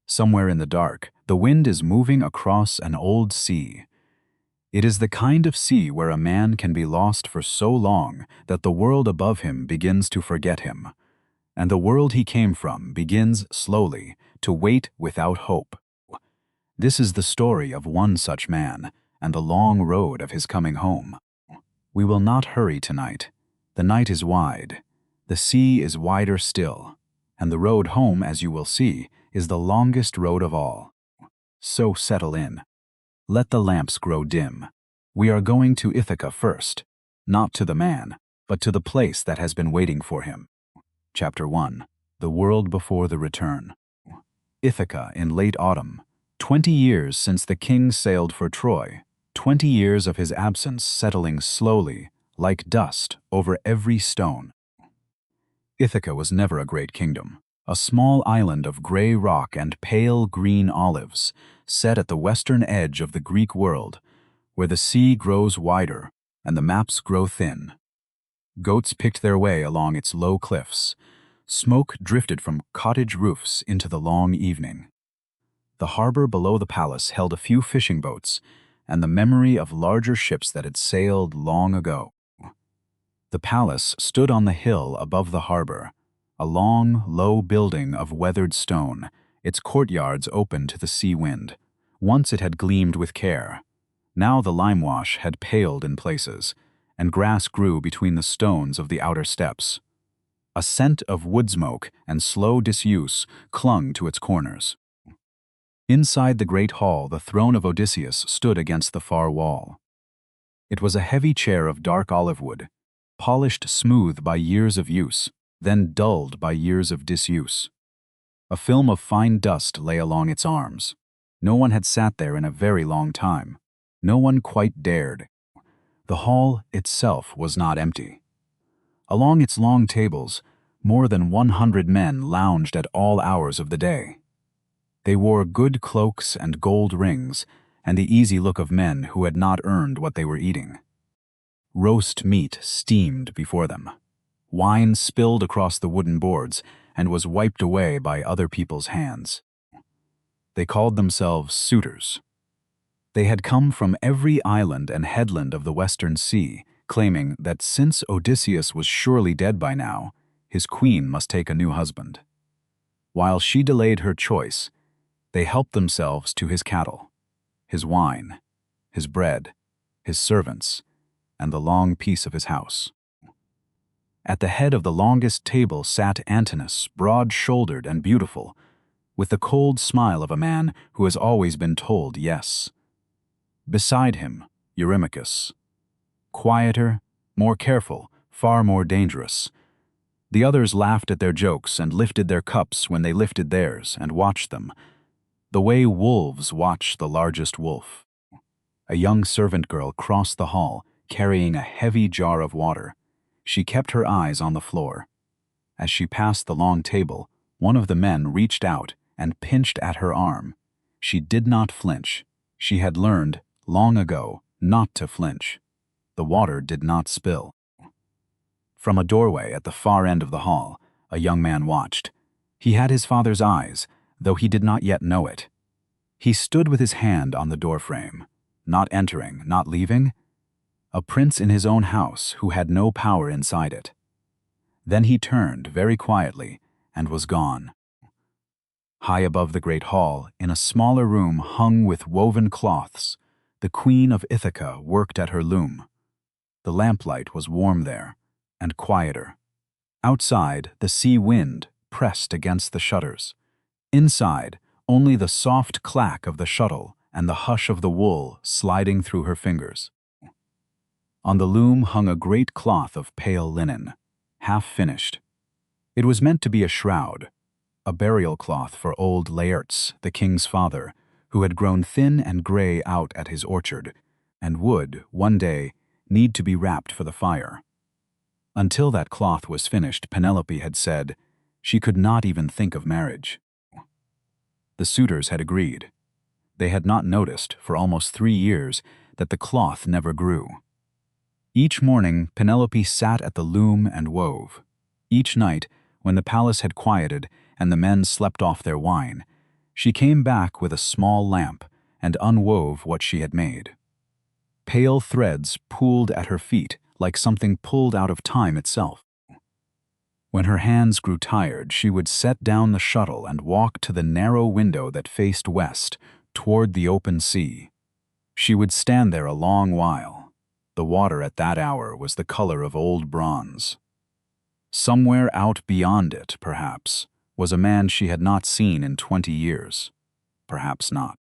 Somewhere in the dark, the wind is moving across an old sea. It is the kind of sea where a man can be lost for so long that the world above him begins to forget him, and the world he came from begins slowly to wait without hope. This is the story of one such man and the long road of his coming home. We will not hurry tonight. The night is wide. The sea is wider still, and the road home, as you will see, is the longest road of all. So settle in. Let the lamps grow dim. We are going to Ithaca first, not to the man, but to the place that has been waiting for him. Chapter 1. The World Before the Return. Ithaca in late autumn. 20 years since the king sailed for Troy. 20 years of his absence settling slowly, like dust, over every stone. Ithaca was never a great kingdom. A small island of gray rock and pale green olives, set at the western edge of the Greek world, where the sea grows wider and the maps grow thin. Goats picked their way along its low cliffs. Smoke drifted from cottage roofs into the long evening. The harbor below the palace held a few fishing boats and the memory of larger ships that had sailed long ago. The palace stood on the hill above the harbor, a long, low building of weathered stone, its courtyards open to the sea wind. Once it had gleamed with care. Now the limewash had paled in places, and grass grew between the stones of the outer steps. A scent of wood smoke and slow disuse clung to its corners. Inside the great hall, the throne of Odysseus stood against the far wall. It was a heavy chair of dark olive wood, polished smooth by years of use, then dulled by years of disuse. A film of fine dust lay along its arms. No one had sat there in a very long time. No one quite dared. The hall itself was not empty. Along its long tables, more than 100 men lounged at all hours of the day. They wore good cloaks and gold rings, and the easy look of men who had not earned what they were eating. Roast meat steamed before them. Wine spilled across the wooden boards and was wiped away by other people's hands. They called themselves suitors. They had come from every island and headland of the western sea, claiming that since Odysseus was surely dead by now, his queen must take a new husband. While she delayed her choice, they helped themselves to his cattle, his wine, his bread, his servants, and the long peace of his house. At the head of the longest table sat Antinous, broad-shouldered and beautiful, with the cold smile of a man who has always been told yes. Beside him, Eurymachus, quieter, more careful, far more dangerous. The others laughed at their jokes and lifted their cups when they lifted theirs and watched them, the way wolves watch the largest wolf. A young servant girl crossed the hall, carrying a heavy jar of water. She kept her eyes on the floor. As she passed the long table, one of the men reached out and pinched at her arm. She did not flinch. She had learned, long ago, not to flinch. The water did not spill. From a doorway at the far end of the hall, a young man watched. He had his father's eyes, though he did not yet know it. He stood with his hand on the doorframe, not entering, not leaving. A prince in his own house who had no power inside it. Then he turned very quietly and was gone. High above the great hall, in a smaller room hung with woven cloths, the queen of Ithaca worked at her loom. The lamplight was warm there, and quieter. Outside, the sea wind pressed against the shutters. Inside, only the soft clack of the shuttle and the hush of the wool sliding through her fingers. On the loom hung a great cloth of pale linen, half finished. It was meant to be a shroud, a burial cloth for old Laertes, the king's father, who had grown thin and gray out at his orchard, and would, one day, need to be wrapped for the fire. Until that cloth was finished, Penelope had said she could not even think of marriage. The suitors had agreed. They had not noticed, for almost 3 years, that the cloth never grew. Each morning, Penelope sat at the loom and wove. Each night, when the palace had quieted and the men slept off their wine, She came back with a small lamp and unwove what she had made. Pale threads pooled at her feet like something pulled out of time itself. When her hands grew tired, she would set down the shuttle and walk to the narrow window that faced west, toward the open sea. She would stand there a long while. The water at that hour was the color of old bronze. Somewhere out beyond it, perhaps, was a man she had not seen in 20 years. Perhaps not.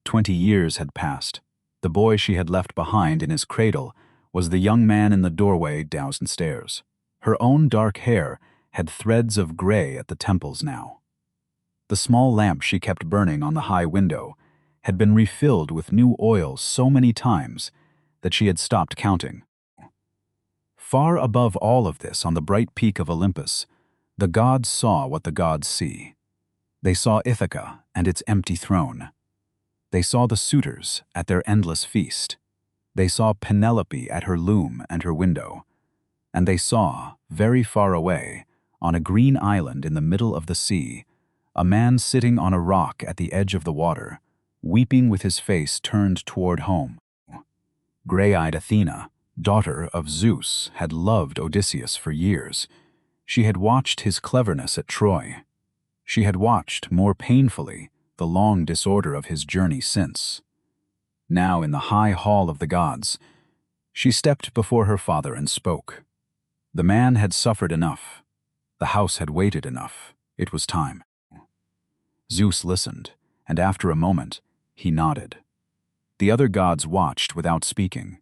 20 years had passed. The boy she had left behind in his cradle was the young man in the doorway downstairs. Her own dark hair had threads of gray at the temples now. The small lamp she kept burning on the high window had been refilled with new oil so many times that she had stopped counting. Far above all of this, on the bright peak of Olympus, the gods saw what the gods see. They saw Ithaca and its empty throne. They saw the suitors at their endless feast. They saw Penelope at her loom and her window. And they saw, very far away, on a green island in the middle of the sea, a man sitting on a rock at the edge of the water, weeping with his face turned toward home. Gray-eyed Athena, daughter of Zeus, had loved Odysseus for years. She had watched his cleverness at Troy. She had watched, more painfully, the long disorder of his journey since. Now, in the high hall of the gods, she stepped before her father and spoke. The man had suffered enough. The house had waited enough. It was time. Zeus listened, and after a moment, he nodded. The other gods watched without speaking.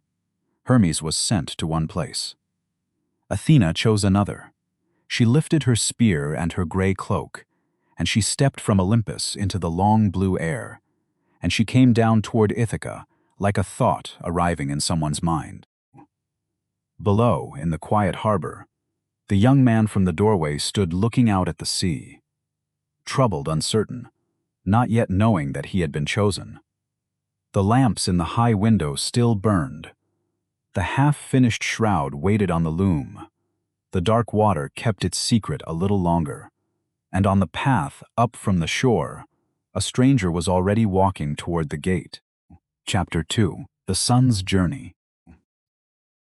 Hermes was sent to one place. Athena chose another. She lifted her spear and her gray cloak, and she stepped from Olympus into the long blue air, and she came down toward Ithaca like a thought arriving in someone's mind. Below, in the quiet harbor, the young man from the doorway stood looking out at the sea, troubled, uncertain, not yet knowing that he had been chosen. The lamps in the high window still burned. The half-finished shroud waited on the loom. The dark water kept its secret a little longer, and on the path up from the shore, a stranger was already walking toward the gate. Chapter 2. The Sun's Journey.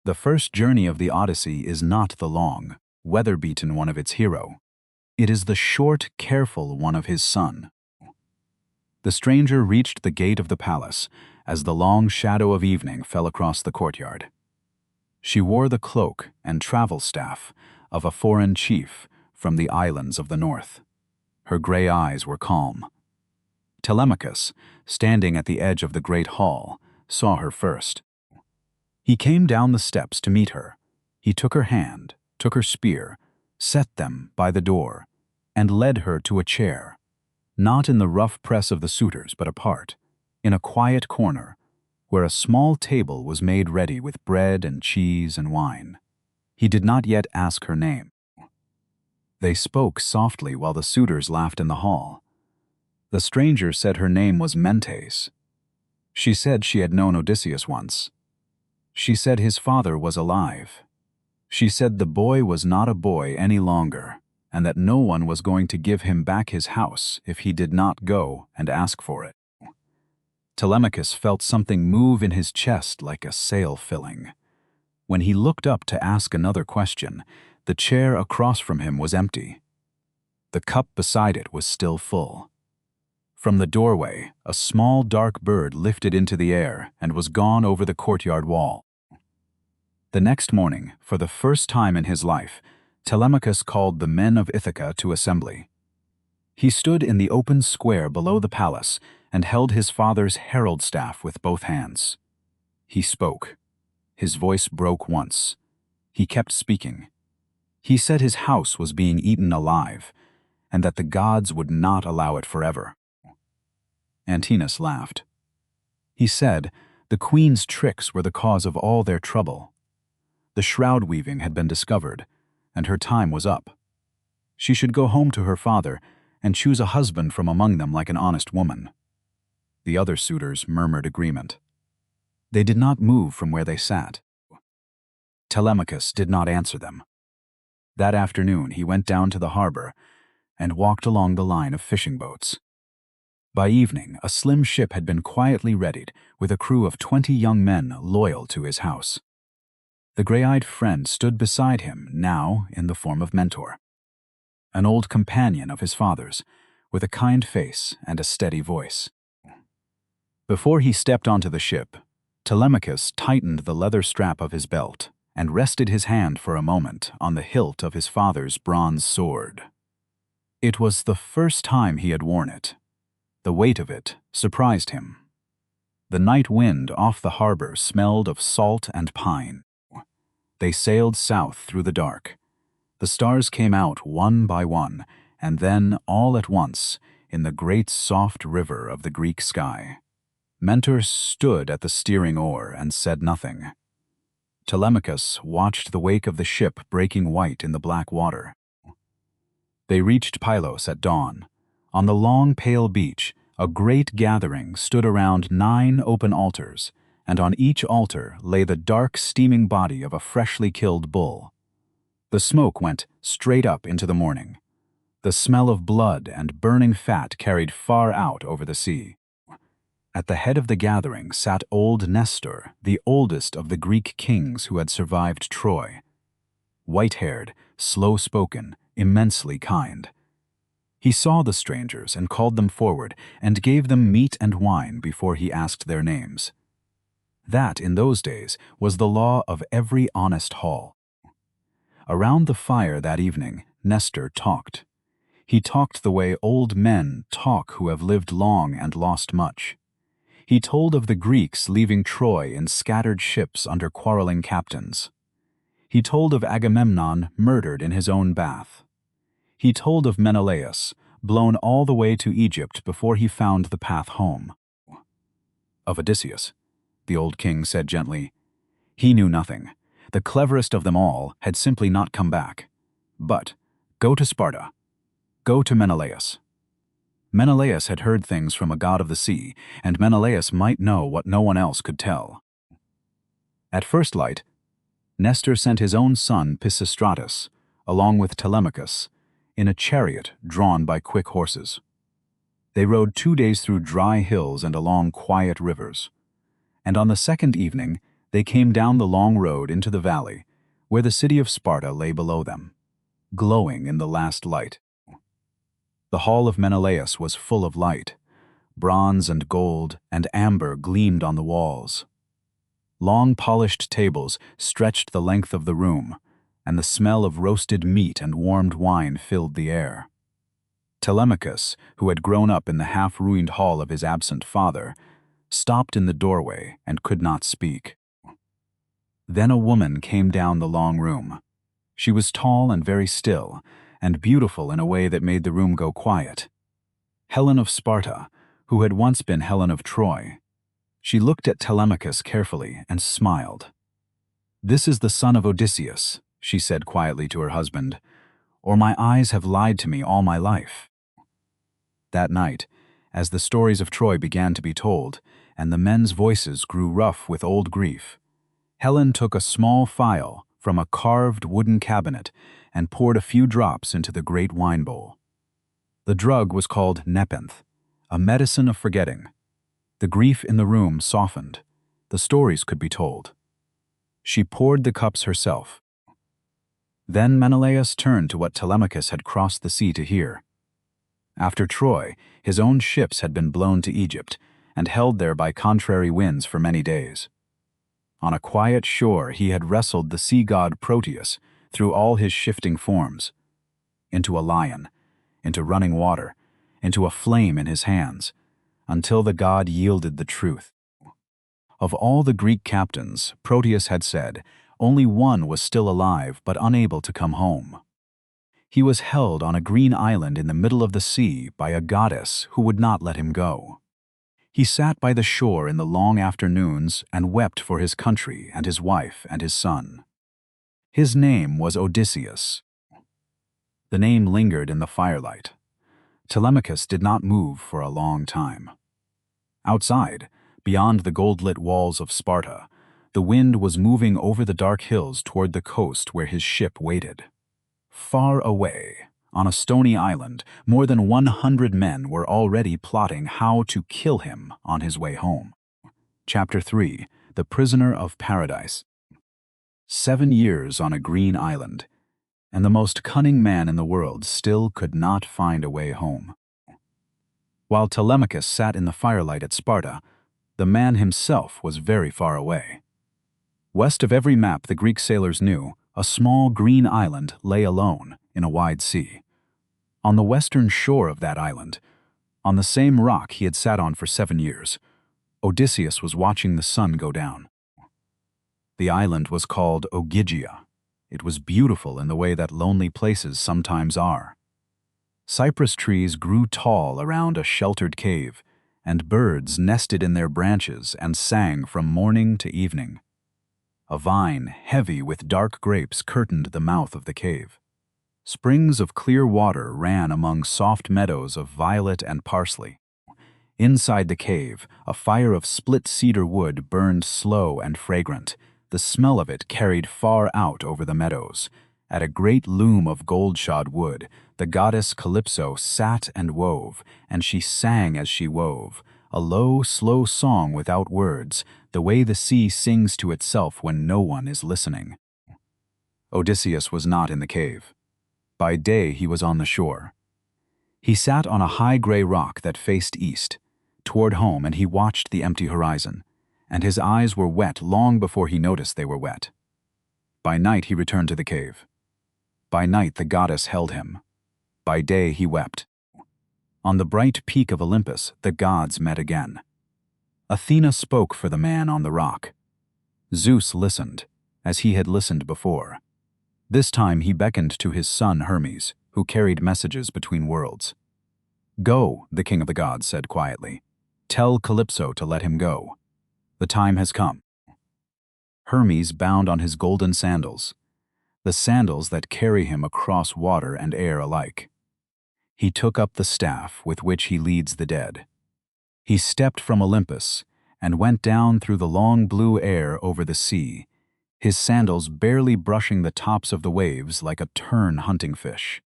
The first journey of the Odyssey is not the long, weather-beaten one of its hero. It is the short, careful one of his son. The stranger reached the gate of the palace as the long shadow of evening fell across the courtyard. She wore the cloak and travel staff of a foreign chief from the islands of the north. Her gray eyes were calm. Telemachus, standing at the edge of the great hall, saw her first. He came down the steps to meet her. He took her hand, took her spear, set them by the door, and led her to a chair, not in the rough press of the suitors, but apart, in a quiet corner, where a small table was made ready with bread and cheese and wine. He did not yet ask her name. They spoke softly while the suitors laughed in the hall. The stranger said her name was Mentes. She said she had known Odysseus once. She said his father was alive. She said the boy was not a boy any longer, and that no one was going to give him back his house if he did not go and ask for it. Telemachus felt something move in his chest like a sail filling. When he looked up to ask another question, the chair across from him was empty. The cup beside it was still full. From the doorway, a small dark bird lifted into the air and was gone over the courtyard wall. The next morning, for the first time in his life, Telemachus called the men of Ithaca to assembly. He stood in the open square below the palace and held his father's herald staff with both hands. He spoke. His voice broke once. He kept speaking. He said his house was being eaten alive, and that the gods would not allow it forever. Antinous laughed. He said the queen's tricks were the cause of all their trouble. The shroud weaving had been discovered, and her time was up. She should go home to her father and choose a husband from among them like an honest woman. The other suitors murmured agreement. They did not move from where they sat. Telemachus did not answer them. That afternoon he went down to the harbor and walked along the line of fishing boats. By evening, a slim ship had been quietly readied, with a crew of 20 young men loyal to his house. The gray-eyed friend stood beside him, now in the form of Mentor, an old companion of his father's, with a kind face and a steady voice. Before he stepped onto the ship, Telemachus tightened the leather strap of his belt and rested his hand for a moment on the hilt of his father's bronze sword. It was the first time he had worn it. The weight of it surprised him. The night wind off the harbor smelled of salt and pine. They sailed south through the dark. The stars came out one by one, and then, all at once, in the great soft river of the Greek sky. Mentor stood at the steering oar and said nothing. Telemachus watched the wake of the ship breaking white in the black water. They reached Pylos at dawn. On the long, pale beach, a great gathering stood around 9 open altars, and on each altar lay the dark, steaming body of a freshly killed bull. The smoke went straight up into the morning. The smell of blood and burning fat carried far out over the sea. At the head of the gathering sat old Nestor, the oldest of the Greek kings who had survived Troy. White-haired, slow-spoken, immensely kind. He saw the strangers and called them forward and gave them meat and wine before he asked their names. That, in those days, was the law of every honest hall. Around the fire that evening, Nestor talked. He talked the way old men talk who have lived long and lost much. He told of the Greeks leaving Troy in scattered ships under quarreling captains. He told of Agamemnon murdered in his own bath. He told of Menelaus, blown all the way to Egypt before he found the path home. Of Odysseus, the old king said gently. He knew nothing. The cleverest of them all had simply not come back. But go to Sparta. Go to Menelaus. Menelaus had heard things from a god of the sea, and Menelaus might know what no one else could tell. At first light, Nestor sent his own son Pisistratus, along with Telemachus, in a chariot drawn by quick horses. They rode 2 days through dry hills and along quiet rivers. And on the second evening, they came down the long road into the valley, where the city of Sparta lay below them, glowing in the last light. The hall of Menelaus was full of light. Bronze and gold and amber gleamed on the walls. Long polished tables stretched the length of the room, and the smell of roasted meat and warmed wine filled the air. Telemachus, who had grown up in the half-ruined hall of his absent father, stopped in the doorway and could not speak. Then a woman came down the long room. She was tall and very still, and beautiful in a way that made the room go quiet. Helen of Sparta, who had once been Helen of Troy. She looked at Telemachus carefully and smiled. "This is the son of Odysseus," she said quietly to her husband, "or my eyes have lied to me all my life." That night, as the stories of Troy began to be told, and the men's voices grew rough with old grief, Helen took a small phial from a carved wooden cabinet and poured a few drops into the great wine bowl. The drug was called nepenthe, a medicine of forgetting. The grief in the room softened. The stories could be told. She poured the cups herself. Then Menelaus turned to what Telemachus had crossed the sea to hear. After Troy, his own ships had been blown to Egypt and held there by contrary winds for many days. On a quiet shore he had wrestled the sea god Proteus through all his shifting forms, into a lion, into running water, into a flame in his hands, until the god yielded the truth. Of all the Greek captains, Proteus had said, only one was still alive but unable to come home. He was held on a green island in the middle of the sea by a goddess who would not let him go. He sat by the shore in the long afternoons and wept for his country and his wife and his son. His name was Odysseus. The name lingered in the firelight. Telemachus did not move for a long time. Outside, beyond the gold-lit walls of Sparta, the wind was moving over the dark hills toward the coast where his ship waited. Far away, On a stony island, more than 100 men were already plotting how to kill him on his way home. Chapter 3. The Prisoner of Paradise. 7 years on a green island, and the most cunning man in the world still could not find a way home. While Telemachus sat in the firelight at Sparta, the man himself was very far away. West of every map the Greek sailors knew, a small green island lay alone in a wide sea. On the western shore of that island, on the same rock he had sat on for 7 years, Odysseus was watching the sun go down. The island was called Ogygia. It was beautiful in the way that lonely places sometimes are. Cypress trees grew tall around a sheltered cave, and birds nested in their branches and sang from morning to evening. A vine heavy with dark grapes curtained the mouth of the cave. Springs of clear water ran among soft meadows of violet and parsley. Inside the cave, a fire of split cedar wood burned slow and fragrant. The smell of it carried far out over the meadows. At a great loom of gold-shod wood, the goddess Calypso sat and wove, and she sang as she wove, a low, slow song without words, the way the sea sings to itself when no one is listening. Odysseus was not in the cave. By day he was on the shore. He sat on a high gray rock that faced east, toward home, and he watched the empty horizon, and his eyes were wet long before he noticed they were wet. By night he returned to the cave. By night the goddess held him. By day he wept. On the bright peak of Olympus the gods met again. Athena spoke for the man on the rock. Zeus listened, as he had listened before. This time he beckoned to his son Hermes, who carried messages between worlds. "Go," the king of the gods said quietly. "Tell Calypso to let him go. The time has come." Hermes bound on his golden sandals, the sandals that carry him across water and air alike. He took up the staff with which he leads the dead. He stepped from Olympus and went down through the long blue air over the sea, his sandals barely brushing the tops of the waves like a tern hunting fish.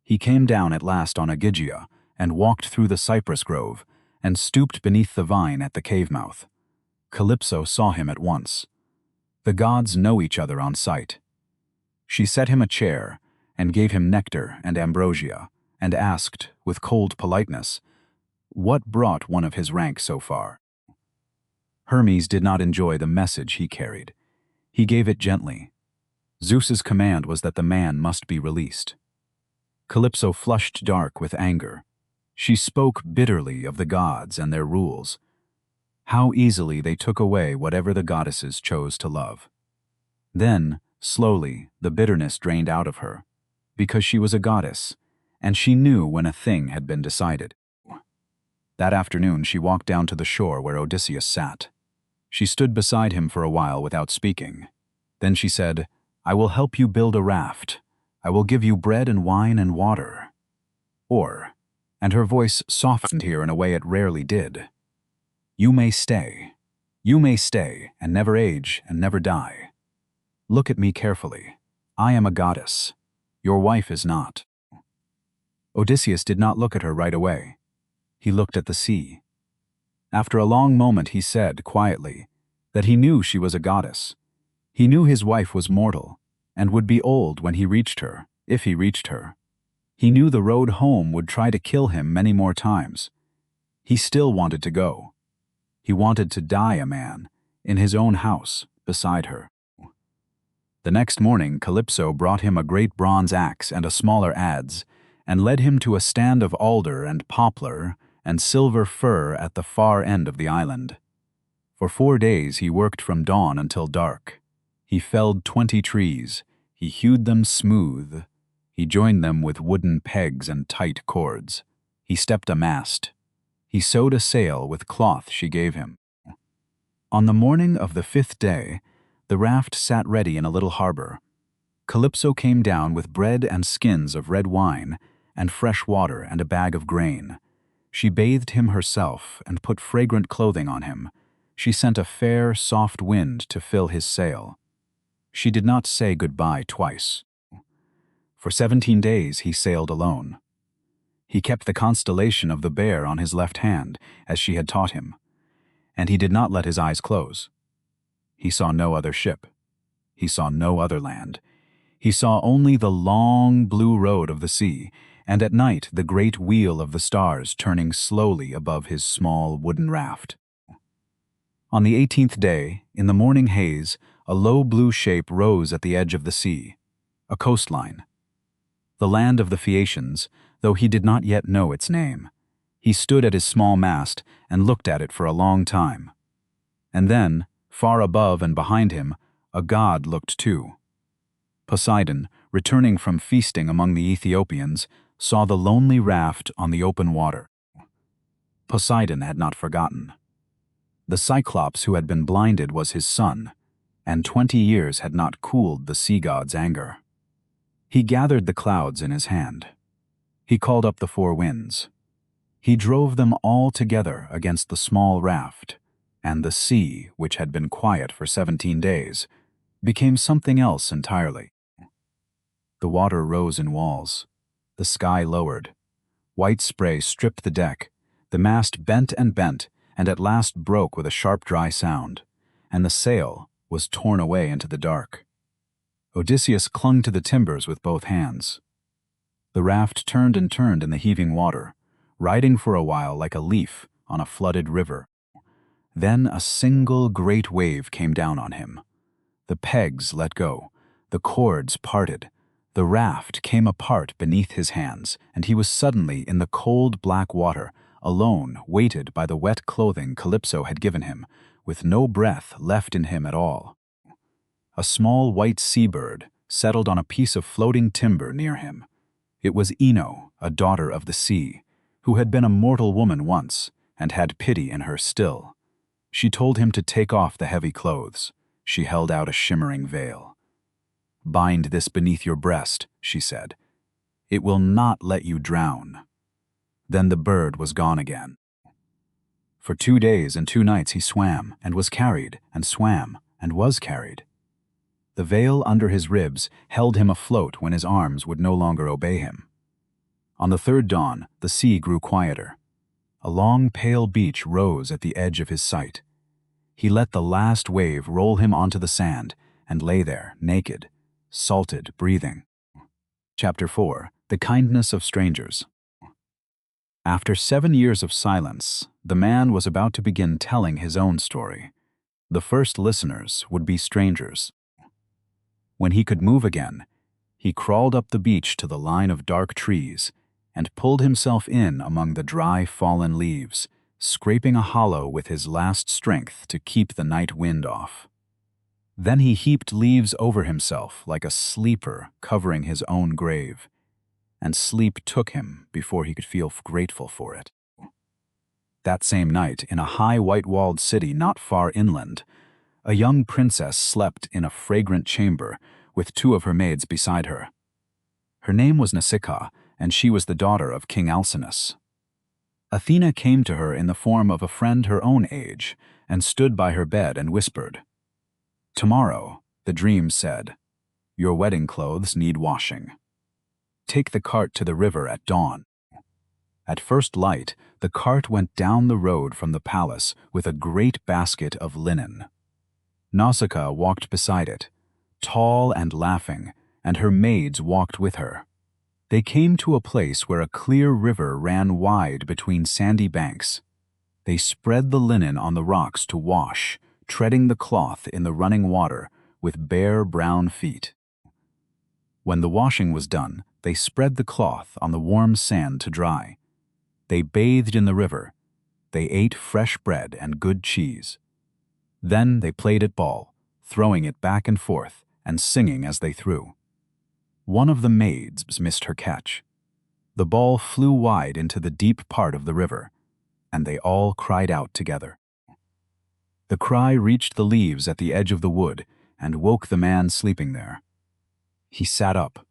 He came down at last on Ogygia and walked through the cypress grove and stooped beneath the vine at the cave mouth. Calypso saw him at once. The gods know each other on sight. She set him a chair and gave him nectar and ambrosia, and asked, with cold politeness, what brought one of his rank so far. Hermes did not enjoy the message he carried. He gave it gently. Zeus's command was that the man must be released. Calypso flushed dark with anger. She spoke bitterly of the gods and their rules. How easily they took away whatever the goddesses chose to love. Then, slowly, the bitterness drained out of her, because she was a goddess, and she knew when a thing had been decided. That afternoon she walked down to the shore where Odysseus sat. She stood beside him for a while without speaking. Then she said, "I will help you build a raft. I will give you bread and wine and water. Or," and her voice softened here in a way it rarely did, "you may stay. You may stay and never age and never die. Look at me carefully. I am a goddess. Your wife is not." Odysseus did not look at her right away. He looked at the sea. After a long moment he said, quietly, that he knew she was a goddess. He knew his wife was mortal, and would be old when he reached her, if he reached her. He knew the road home would try to kill him many more times. He still wanted to go. He wanted to die a man, in his own house, beside her. The next morning Calypso brought him a great bronze axe and a smaller adze, and led him to a stand of alder and poplar and silver fir at the far end of the island. For 4 days he worked from dawn until dark. He felled 20 trees, he hewed them smooth, he joined them with wooden pegs and tight cords. He stepped a mast. He sewed a sail with cloth she gave him. On the morning of the 5th day, the raft sat ready in a little harbor. Calypso came down with bread and skins of red wine, and fresh water and a bag of grain. She bathed him herself and put fragrant clothing on him. She sent a fair, soft wind to fill his sail. She did not say goodbye twice. For 17 days he sailed alone. He kept the constellation of the Bear on his left hand, as she had taught him, and he did not let his eyes close. He saw no other ship. He saw no other land. He saw only the long blue road of the sea, and at night the great wheel of the stars turning slowly above his small wooden raft. On the 18th day, in the morning haze, a low blue shape rose at the edge of the sea, a coastline. The land of the Phaeacians, though he did not yet know its name. He stood at his small mast and looked at it for a long time. And then, far above and behind him, a god looked too. Poseidon, returning from feasting among the Ethiopians, saw the lonely raft on the open water. Poseidon had not forgotten. The Cyclops who had been blinded was his son, and 20 years had not cooled the sea god's anger. He gathered the clouds in his hand. He called up the 4 winds. He drove them all together against the small raft, and the sea, which had been quiet for 17 days, became something else entirely. The water rose in walls. The sky lowered. White spray stripped the deck. The mast bent and at last broke with a sharp dry sound, and the sail was torn away into the dark. Odysseus clung to the timbers with both hands. The raft turned and turned in the heaving water, riding for a while like a leaf on a flooded river. Then a single great wave came down on him. The pegs let go, the cords parted, the raft came apart beneath his hands, and he was suddenly in the cold black water, alone, weighted by the wet clothing Calypso had given him, with no breath left in him at all. A small white seabird settled on a piece of floating timber near him. It was Ino, a daughter of the sea, who had been a mortal woman once, and had pity in her still. She told him to take off the heavy clothes. She held out a shimmering veil. "Bind this beneath your breast," she said. "It will not let you drown." Then the bird was gone again. For 2 days and 2 nights he swam, and was carried, and swam, and was carried. The veil under his ribs held him afloat when his arms would no longer obey him. On the 3rd dawn, the sea grew quieter. A long pale beach rose at the edge of his sight. He let the last wave roll him onto the sand, and lay there, naked, salted, breathing. Chapter 4. The Kindness of Strangers. After 7 years of silence, the man was about to begin telling his own story. The first listeners would be strangers. When he could move again, he crawled up the beach to the line of dark trees and pulled himself in among the dry, fallen leaves, scraping a hollow with his last strength to keep the night wind off. Then he heaped leaves over himself like a sleeper covering his own grave, and sleep took him before he could feel grateful for it. That same night, in a high white-walled city not far inland, a young princess slept in a fragrant chamber with 2 of her maids beside her. Her name was Nausicaa, and she was the daughter of King Alcinous. Athena came to her in the form of a friend her own age, and stood by her bed and whispered. "Tomorrow," the dream said, "your wedding clothes need washing. Take the cart to the river at dawn." At first light, the cart went down the road from the palace with a great basket of linen. Nausicaa walked beside it, tall and laughing, and her maids walked with her. They came to a place where a clear river ran wide between sandy banks. They spread the linen on the rocks to wash, treading the cloth in the running water with bare brown feet. When the washing was done, they spread the cloth on the warm sand to dry. They bathed in the river. They ate fresh bread and good cheese. Then they played at ball, throwing it back and forth and singing as they threw. One of the maids missed her catch. The ball flew wide into the deep part of the river, and they all cried out together. The cry reached the leaves at the edge of the wood and woke the man sleeping there. He sat up.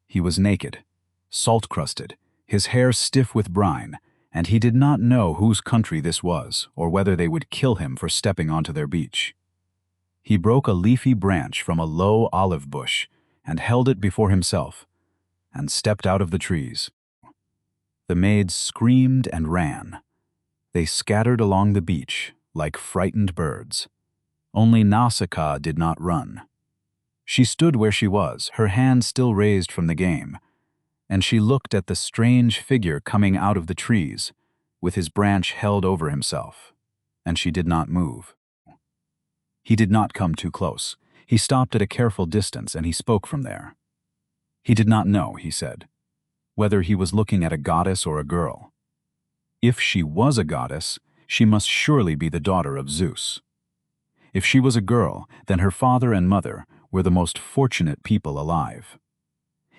He was naked, salt-crusted, his hair stiff with brine, and he did not know whose country this was or whether they would kill him for stepping onto their beach. He broke a leafy branch from a low olive bush and held it before himself, and stepped out of the trees. The maids screamed and ran. They scattered along the beach like frightened birds. Only Nausicaa did not run. She stood where she was, her hand still raised from the game, and she looked at the strange figure coming out of the trees, with his branch held over himself, and she did not move. He did not come too close. He stopped at a careful distance, and he spoke from there. He did not know, he said, whether he was looking at a goddess or a girl. If she was a goddess, she must surely be the daughter of Zeus. If she was a girl, then her father and mother were the most fortunate people alive.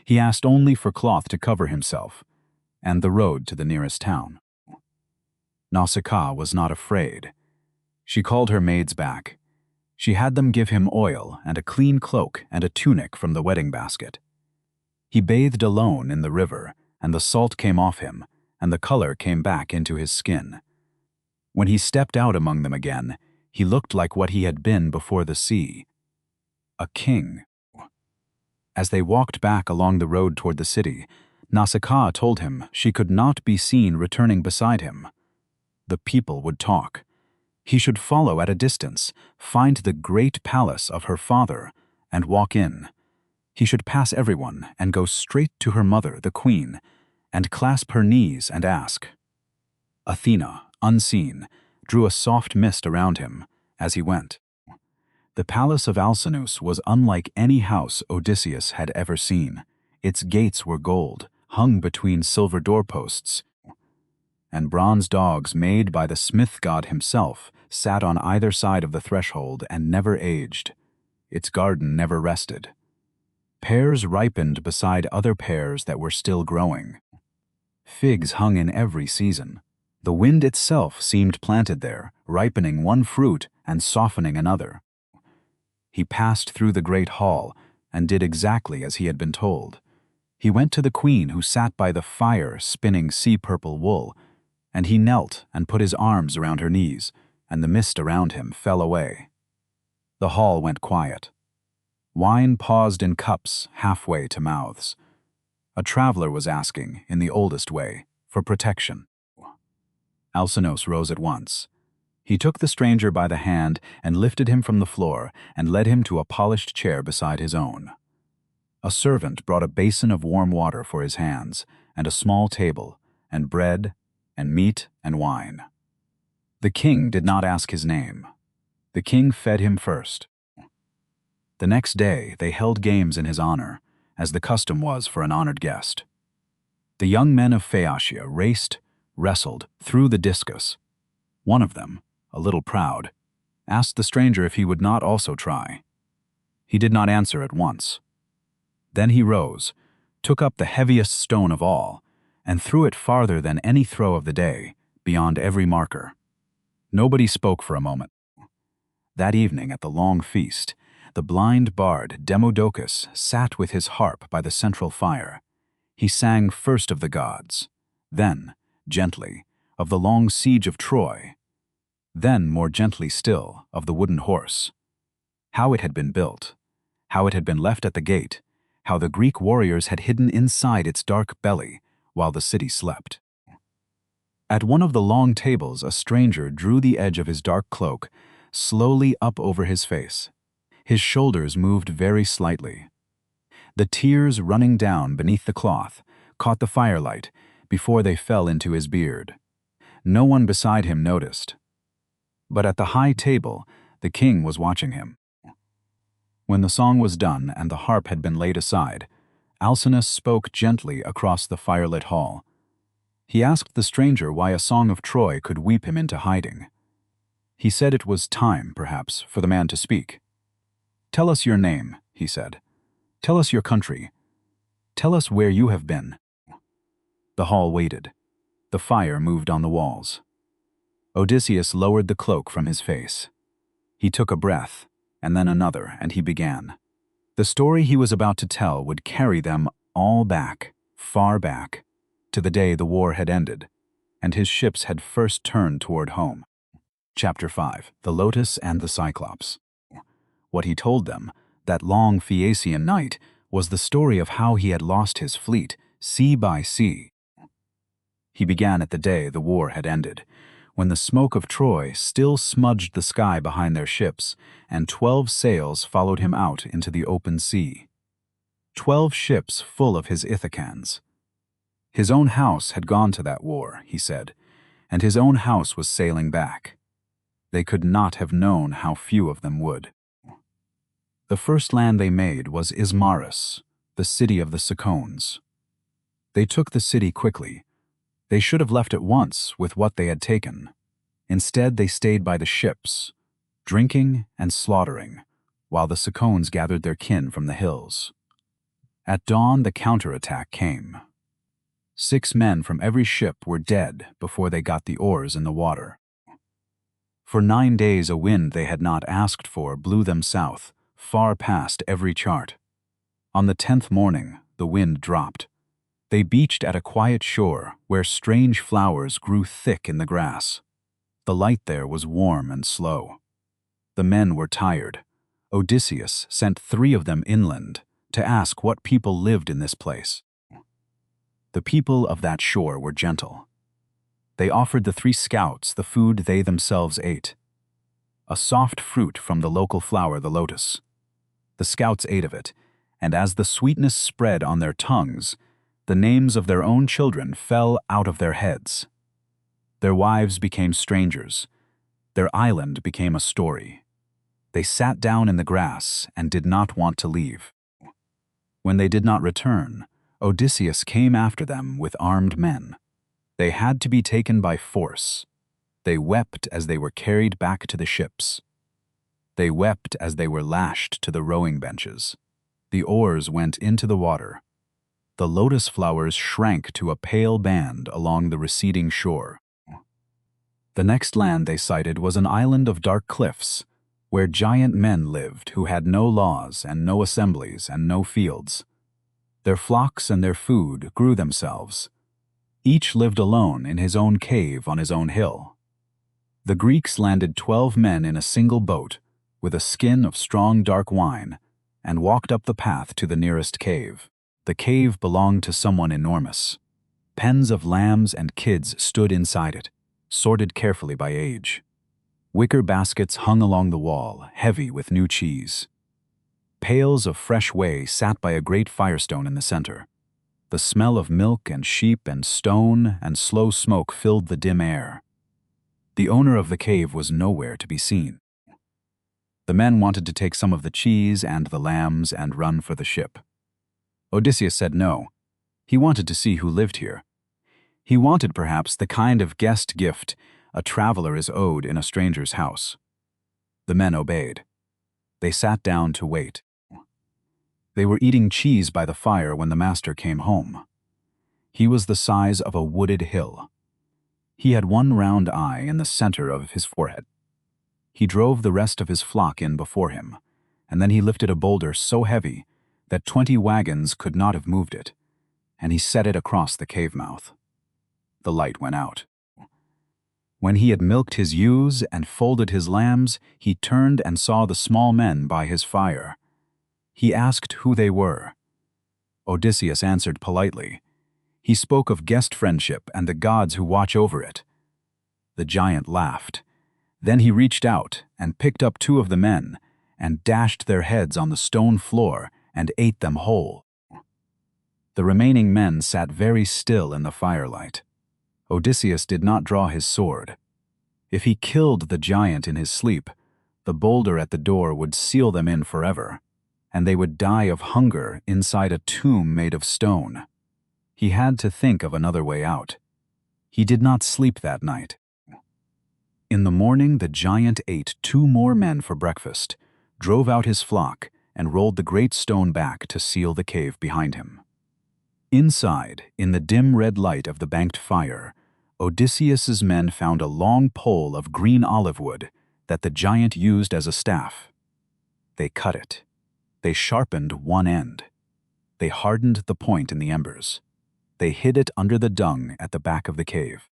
He asked only for cloth to cover himself, and the road to the nearest town. Nausicaa was not afraid. She called her maids back. She had them give him oil and a clean cloak and a tunic from the wedding basket. He bathed alone in the river, and the salt came off him, and the color came back into his skin. When he stepped out among them again, he looked like what he had been before the sea, a king. As they walked back along the road toward the city, Nausicaa told him she could not be seen returning beside him. The people would talk. He should follow at a distance, find the great palace of her father, and walk in. He should pass everyone and go straight to her mother, the queen, and clasp her knees and ask. Athena, unseen, drew a soft mist around him as he went. The palace of Alcinous was unlike any house Odysseus had ever seen. Its gates were gold, hung between silver doorposts, and bronze dogs made by the smith god himself sat on either side of the threshold and never aged. Its garden never rested. Pears ripened beside other pears that were still growing. Figs hung in every season. The wind itself seemed planted there, ripening one fruit and softening another. He passed through the great hall and did exactly as he had been told. He went to the queen who sat by the fire spinning sea-purple wool, and he knelt and put his arms around her knees, and the mist around him fell away. The hall went quiet. Wine paused in cups halfway to mouths. A traveler was asking, in the oldest way, for protection. Alcinous rose at once. He took the stranger by the hand and lifted him from the floor and led him to a polished chair beside his own. A servant brought a basin of warm water for his hands, and a small table, and bread, and meat and wine. The king did not ask his name. The king fed him first. The next day they held games in his honor, as the custom was for an honored guest. The young men of Phaeacia raced, wrestled, threw the discus. One of them, a little proud, asked the stranger if he would not also try. He did not answer at once. Then he rose, took up the heaviest stone of all, and threw it farther than any throw of the day, beyond every marker. Nobody spoke for a moment. That evening at the long feast, the blind bard Demodocus sat with his harp by the central fire. He sang first of the gods, then, gently, of the long siege of Troy, then more gently still of the wooden horse. How it had been built, how it had been left at the gate, how the Greek warriors had hidden inside its dark belly while the city slept. At one of the long tables a stranger drew the edge of his dark cloak slowly up over his face. His shoulders moved very slightly. The tears running down beneath the cloth caught the firelight before they fell into his beard. No one beside him noticed. But at the high table, the king was watching him. When the song was done and the harp had been laid aside, Alcinous spoke gently across the firelit hall. He asked the stranger why a song of Troy could weep him into hiding. He said it was time, perhaps, for the man to speak. "Tell us your name," he said. "Tell us your country. Tell us where you have been." The hall waited. The fire moved on the walls. Odysseus lowered the cloak from his face. He took a breath, and then another, and he began. The story he was about to tell would carry them all back, far back, to the day the war had ended, and his ships had first turned toward home. Chapter 5. The Lotus and the Cyclops. What he told them, that long Phaeacian night, was the story of how he had lost his fleet, sea by sea. He began at the day the war had ended, when the smoke of Troy still smudged the sky behind their ships, and 12 sails followed him out into the open sea. 12 ships full of his Ithacans. His own house had gone to that war, he said, and his own house was sailing back. They could not have known how few of them would. The first land they made was Ismarus, the city of the Cicones. They took the city quickly. They should have left at once with what they had taken. Instead, they stayed by the ships, drinking and slaughtering, while the Cicones gathered their kin from the hills. At dawn, the counterattack came. 6 men from every ship were dead before they got the oars in the water. For 9 days, a wind they had not asked for blew them south, far past every chart. On the 10th morning, the wind dropped. They beached at a quiet shore where strange flowers grew thick in the grass. The light there was warm and slow. The men were tired. Odysseus sent 3 of them inland to ask what people lived in this place. The people of that shore were gentle. They offered the 3 scouts the food they themselves ate, a soft fruit from the local flower, the lotus. The scouts ate of it, and as the sweetness spread on their tongues, the names of their own children fell out of their heads. Their wives became strangers. Their island became a story. They sat down in the grass and did not want to leave. When they did not return, Odysseus came after them with armed men. They had to be taken by force. They wept as they were carried back to the ships. They wept as they were lashed to the rowing benches. The oars went into the water. The lotus flowers shrank to a pale band along the receding shore. The next land they sighted was an island of dark cliffs, where giant men lived who had no laws and no assemblies and no fields. Their flocks and their food grew themselves. Each lived alone in his own cave on his own hill. The Greeks landed 12 men in a single boat, with a skin of strong dark wine, and walked up the path to the nearest cave. The cave belonged to someone enormous. Pens of lambs and kids stood inside it, sorted carefully by age. Wicker baskets hung along the wall, heavy with new cheese. Pails of fresh whey sat by a great firestone in the center. The smell of milk and sheep and stone and slow smoke filled the dim air. The owner of the cave was nowhere to be seen. The men wanted to take some of the cheese and the lambs and run for the ship. Odysseus said no. He wanted to see who lived here. He wanted perhaps the kind of guest gift a traveler is owed in a stranger's house. The men obeyed. They sat down to wait. They were eating cheese by the fire when the master came home. He was the size of a wooded hill. He had one round eye in the center of his forehead. He drove the rest of his flock in before him, and then he lifted a boulder so heavy that 20 wagons could not have moved it, and he set it across the cave mouth. The light went out. When he had milked his ewes and folded his lambs, he turned and saw the small men by his fire. He asked who they were. Odysseus answered politely. He spoke of guest friendship and the gods who watch over it. The giant laughed. Then he reached out and picked up 2 of the men and dashed their heads on the stone floor and ate them whole. The remaining men sat very still in the firelight. Odysseus did not draw his sword. If he killed the giant in his sleep, the boulder at the door would seal them in forever, and they would die of hunger inside a tomb made of stone. He had to think of another way out. He did not sleep that night. In the morning, the giant ate 2 more men for breakfast, drove out his flock, and rolled the great stone back to seal the cave behind him. Inside, in the dim red light of the banked fire, Odysseus's men found a long pole of green olive wood that the giant used as a staff. They cut it. They sharpened one end. They hardened the point in the embers. They hid it under the dung at the back of the cave.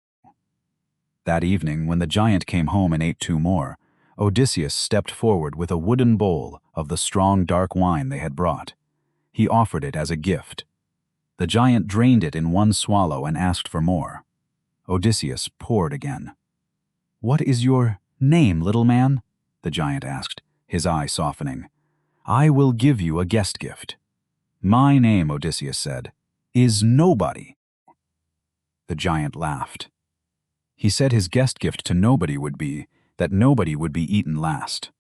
That evening, when the giant came home and ate 2 more, Odysseus stepped forward with a wooden bowl of the strong dark wine they had brought. He offered it as a gift. The giant drained it in one swallow and asked for more. Odysseus poured again. "What is your name, little man?" the giant asked, his eye softening. "I will give you a guest gift." "My name," Odysseus said, "is Nobody." The giant laughed. He said his guest gift to Nobody would be that nobody would be eaten last.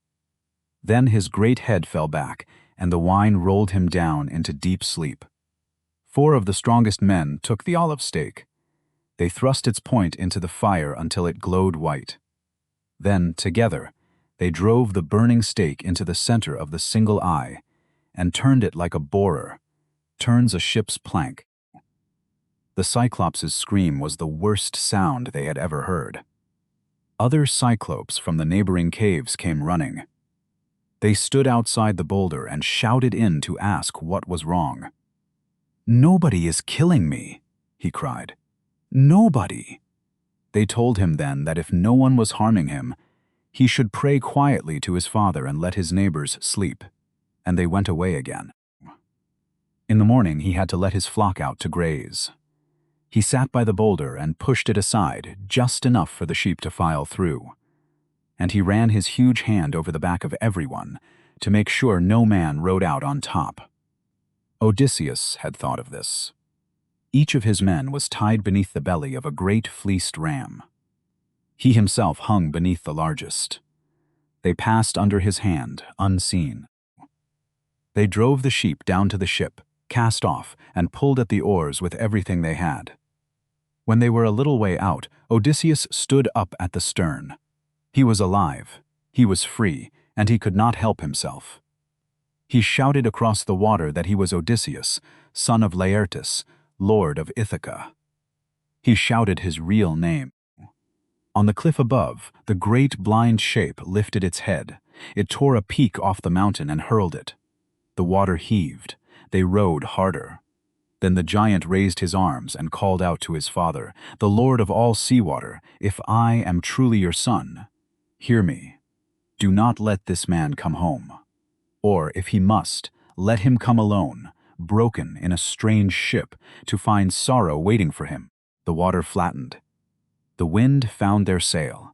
Then his great head fell back, and the wine rolled him down into deep sleep. 4 of the strongest men took the olive stake. They thrust its point into the fire until it glowed white. Then, together, they drove the burning stake into the center of the single eye and turned it like a borer turns a ship's plank. The Cyclops' scream was the worst sound they had ever heard. Other Cyclopes from the neighboring caves came running. They stood outside the boulder and shouted in to ask what was wrong. "Nobody is killing me," he cried. "Nobody." They told him then that if no one was harming him, he should pray quietly to his father and let his neighbors sleep, and they went away again. In the morning he had to let his flock out to graze. He sat by the boulder and pushed it aside just enough for the sheep to file through. And he ran his huge hand over the back of everyone to make sure no man rode out on top. Odysseus had thought of this. Each of his men was tied beneath the belly of a great fleeced ram. He himself hung beneath the largest. They passed under his hand, unseen. They drove the sheep down to the ship, cast off, and pulled at the oars with everything they had. When they were a little way out, Odysseus stood up at the stern. He was alive, he was free, and he could not help himself. He shouted across the water that he was Odysseus, son of Laertes, lord of Ithaca. He shouted his real name. On the cliff above, the great blind shape lifted its head. It tore a peak off the mountain and hurled it. The water heaved. They rowed harder. Then the giant raised his arms and called out to his father, "The Lord of all seawater, if I am truly your son, hear me. Do not let this man come home. Or, if he must, let him come alone, broken in a strange ship, to find sorrow waiting for him." The water flattened. The wind found their sail.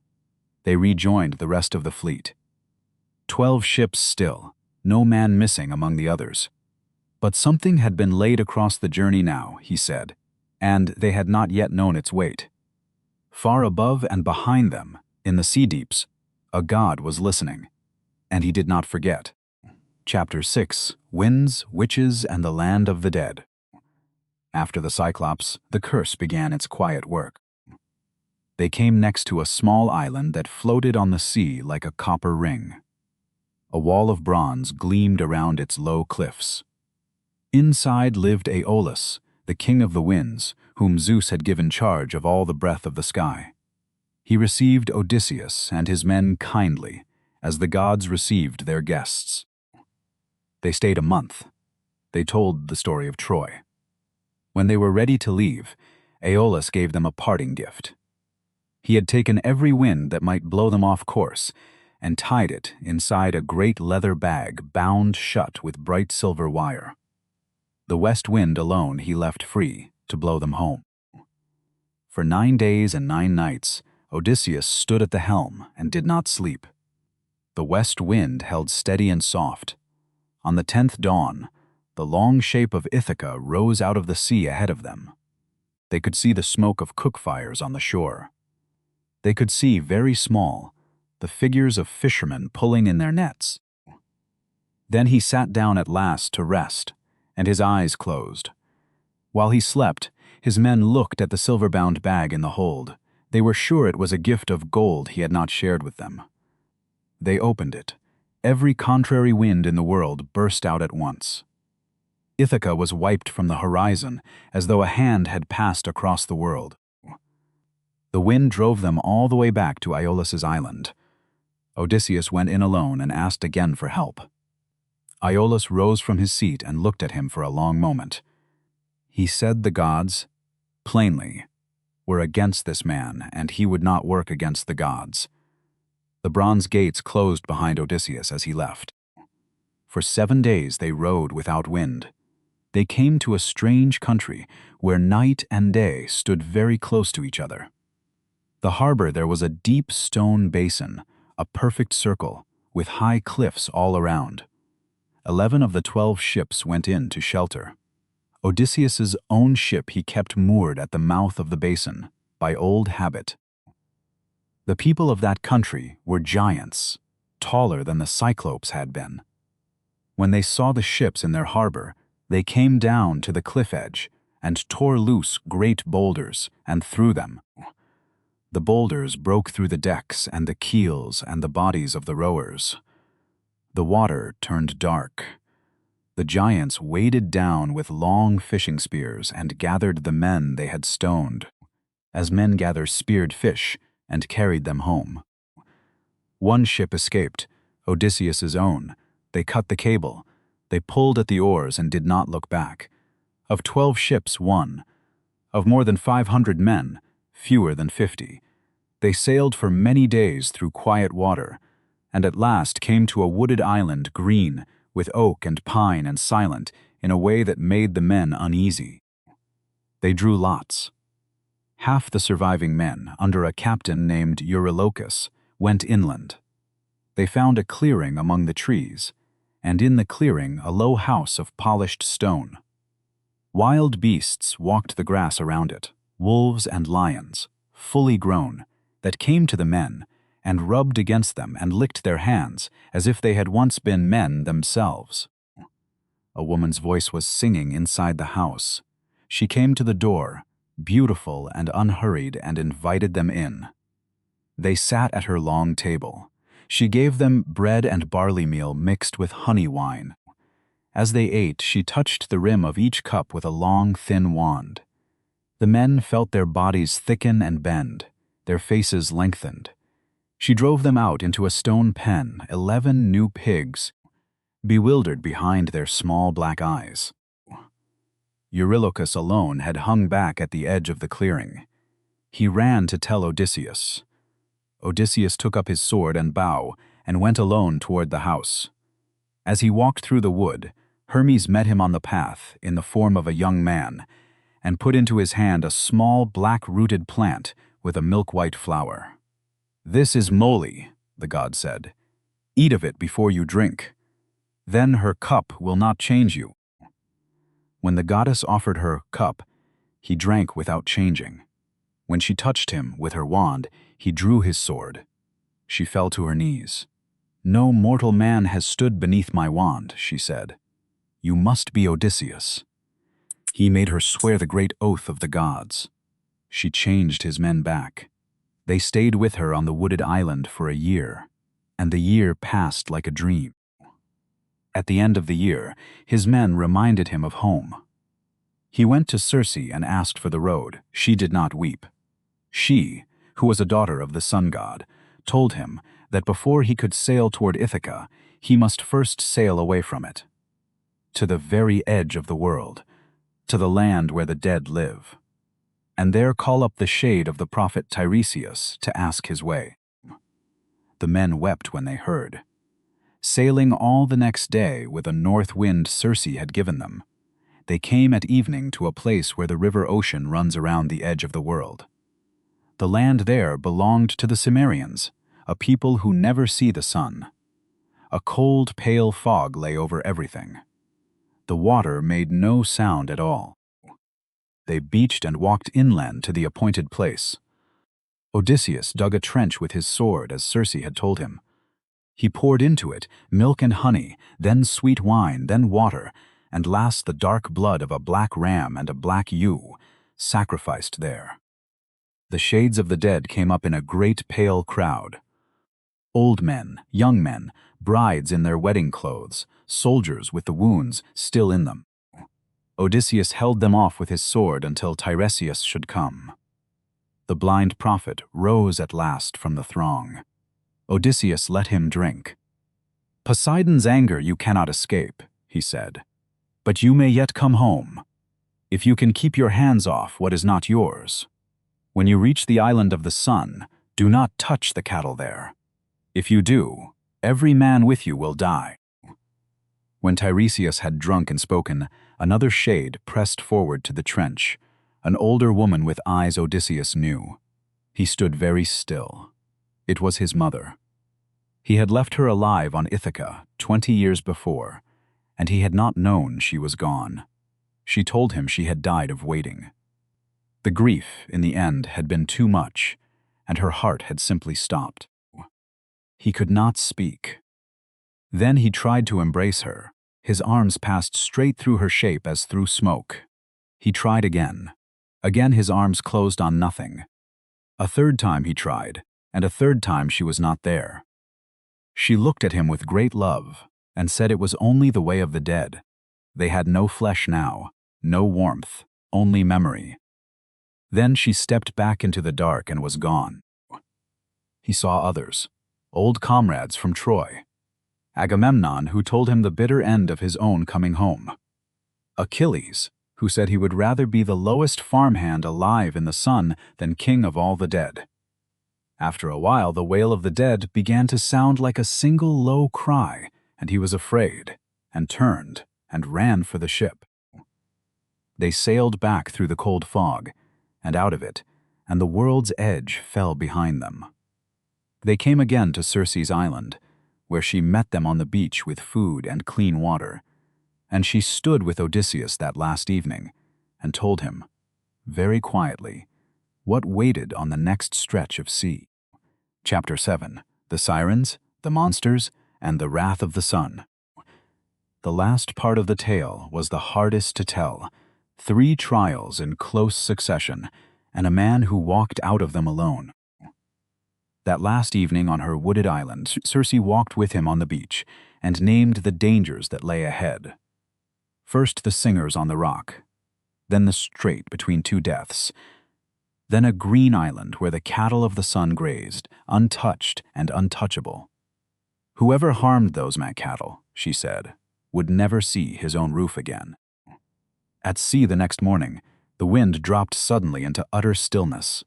They rejoined the rest of the fleet. 12 ships still, no man missing among the others. But something had been laid across the journey now, he said, and they had not yet known its weight. Far above and behind them, in the sea deeps, a god was listening, and he did not forget. Chapter 6: Winds, Witches, and the Land of the Dead. After the Cyclops, the curse began its quiet work. They came next to a small island that floated on the sea like a copper ring. A wall of bronze gleamed around its low cliffs. Inside lived Aeolus, the king of the winds, whom Zeus had given charge of all the breath of the sky. He received Odysseus and his men kindly, as the gods received their guests. They stayed a month. They told the story of Troy. When they were ready to leave, Aeolus gave them a parting gift. He had taken every wind that might blow them off course and tied it inside a great leather bag bound shut with bright silver wire. The west wind alone he left free to blow them home. For 9 days and 9 nights, Odysseus stood at the helm and did not sleep. The west wind held steady and soft. On the 10th dawn, the long shape of Ithaca rose out of the sea ahead of them. They could see the smoke of cook fires on the shore. They could see, very small, the figures of fishermen pulling in their nets. Then he sat down at last to rest, and his eyes closed. While he slept, his men looked at the silver-bound bag in the hold. They were sure it was a gift of gold he had not shared with them. They opened it. Every contrary wind in the world burst out at once. Ithaca was wiped from the horizon as though a hand had passed across the world. The wind drove them all the way back to Aeolus's island. Odysseus went in alone and asked again for help. Aeolus rose from his seat and looked at him for a long moment. He said the gods, plainly, were against this man, and he would not work against the gods. The bronze gates closed behind Odysseus as he left. For 7 days they rowed without wind. they came to a strange country where night and day stood very close to each other. The harbor there was a deep stone basin, a perfect circle, with high cliffs all around. 11 of the 12 ships went in to shelter. Odysseus's own ship he kept moored at the mouth of the basin, by old habit. The people of that country were giants, taller than the Cyclops had been. When they saw the ships in their harbor, they came down to the cliff edge and tore loose great boulders and threw them. The boulders broke through the decks and the keels and the bodies of the rowers. The water turned dark. The giants waded down with long fishing spears and gathered the men they had stoned, as men gather speared fish, and carried them home. One ship escaped, Odysseus's own. They cut the cable. They pulled at the oars and did not look back. Of 12 ships, one. Of more than 500 men, fewer than 50. They sailed for many days through quiet water, and at last came to a wooded island green, with oak and pine and silent, in a way that made the men uneasy. They drew lots. Half the surviving men, under a captain named Eurylochus, went inland. They found a clearing among the trees, and in the clearing a low house of polished stone. Wild beasts walked the grass around it, wolves and lions, fully grown, that came to the men, and rubbed against them and licked their hands, as if they had once been men themselves. A woman's voice was singing inside the house. She came to the door, beautiful and unhurried, and invited them in. They sat at her long table. She gave them bread and barley meal mixed with honey wine. As they ate, she touched the rim of each cup with a long, thin wand. The men felt their bodies thicken and bend, their faces lengthened. She drove them out into a stone pen, 11 new pigs, bewildered behind their small black eyes. Eurylochus alone had hung back at the edge of the clearing. He ran to tell Odysseus. Odysseus took up his sword and bow and went alone toward the house. As he walked through the wood, Hermes met him on the path in the form of a young man, and put into his hand a small black-rooted plant with a milk-white flower. "This is moly," the god said. "Eat of it before you drink. Then her cup will not change you." When the goddess offered her cup, he drank without changing. When she touched him with her wand, he drew his sword. She fell to her knees. "No mortal man has stood beneath my wand," she said. "You must be Odysseus." He made her swear the great oath of the gods. She changed his men back. They stayed with her on the wooded island for a year, and the year passed like a dream. At the end of the year, his men reminded him of home. He went to Circe and asked for the road. She did not weep. She, who was a daughter of the sun god, told him that before he could sail toward Ithaca, he must first sail away from it, to the very edge of the world, to the land where the dead live, and there call up the shade of the prophet Tiresias to ask his way. The men wept when they heard. Sailing all the next day with a north wind Circe had given them, they came at evening to a place where the river Ocean runs around the edge of the world. The land there belonged to the Cimmerians, a people who never see the sun. A cold, pale fog lay over everything. The water made no sound at all. They beached and walked inland to the appointed place. Odysseus dug a trench with his sword as Circe had told him. He poured into it milk and honey, then sweet wine, then water, and last the dark blood of a black ram and a black ewe, sacrificed there. The shades of the dead came up in a great pale crowd. Old men, young men, brides in their wedding clothes, soldiers with the wounds still in them. Odysseus held them off with his sword until Tiresias should come. The blind prophet rose at last from the throng. Odysseus let him drink. "Poseidon's anger you cannot escape," he said, "but you may yet come home, if you can keep your hands off what is not yours. When you reach the island of the sun, do not touch the cattle there. If you do, every man with you will die." When Tiresias had drunk and spoken, Another shade pressed forward to the trench, an older woman with eyes Odysseus knew. He stood very still. It was his mother. He had left her alive on Ithaca 20 years before, and he had not known she was gone. She told him she had died of waiting. The grief, in the end, had been too much, and her heart had simply stopped. He could not speak. Then he tried to embrace her. His arms passed straight through her shape as through smoke. He tried again. Again his arms closed on nothing. A third time he tried, and a third time she was not there. She looked at him with great love, and said it was only the way of the dead. They had no flesh now, no warmth, only memory. Then she stepped back into the dark and was gone. He saw others, old comrades from Troy. Agamemnon, who told him the bitter end of his own coming home. Achilles, who said he would rather be the lowest farmhand alive in the sun than king of all the dead. After a while, the wail of the dead began to sound like a single low cry, and he was afraid, and turned, and ran for the ship. They sailed back through the cold fog, and out of it, and the world's edge fell behind them. They came again to Circe's island, where she met them on the beach with food and clean water, and she stood with Odysseus that last evening, and told him, very quietly, what waited on the next stretch of sea. Chapter 7. The Sirens, the Monsters, and the Wrath of the Sun. The last part of the tale was the hardest to tell. 3 trials in close succession, and a man who walked out of them alone. That last evening on her wooded island, Circe walked with him on the beach, and named the dangers that lay ahead. First the singers on the rock, then the strait between 2 deaths, then a green island where the cattle of the sun grazed, untouched and untouchable. Whoever harmed those cattle, she said, would never see his own roof again. At sea the next morning, the wind dropped suddenly into utter stillness.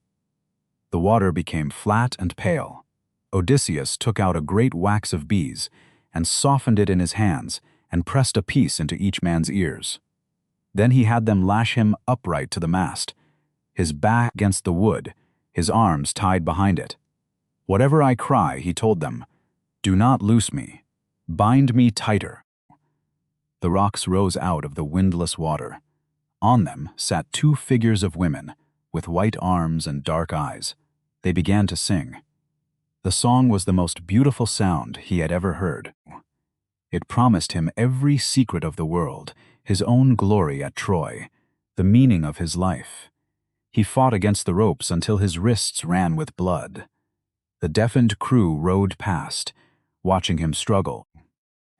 The water became flat and pale. Odysseus took out a great wax of bees and softened it in his hands and pressed a piece into each man's ears. Then he had them lash him upright to the mast, his back against the wood, his arms tied behind it. Whatever I cry, he told them, do not loose me. Bind me tighter. The rocks rose out of the windless water. On them sat 2 figures of women, with white arms and dark eyes. They began to sing. The song was the most beautiful sound he had ever heard. It promised him every secret of the world, his own glory at Troy, the meaning of his life. He fought against the ropes until his wrists ran with blood. The deafened crew rowed past, watching him struggle,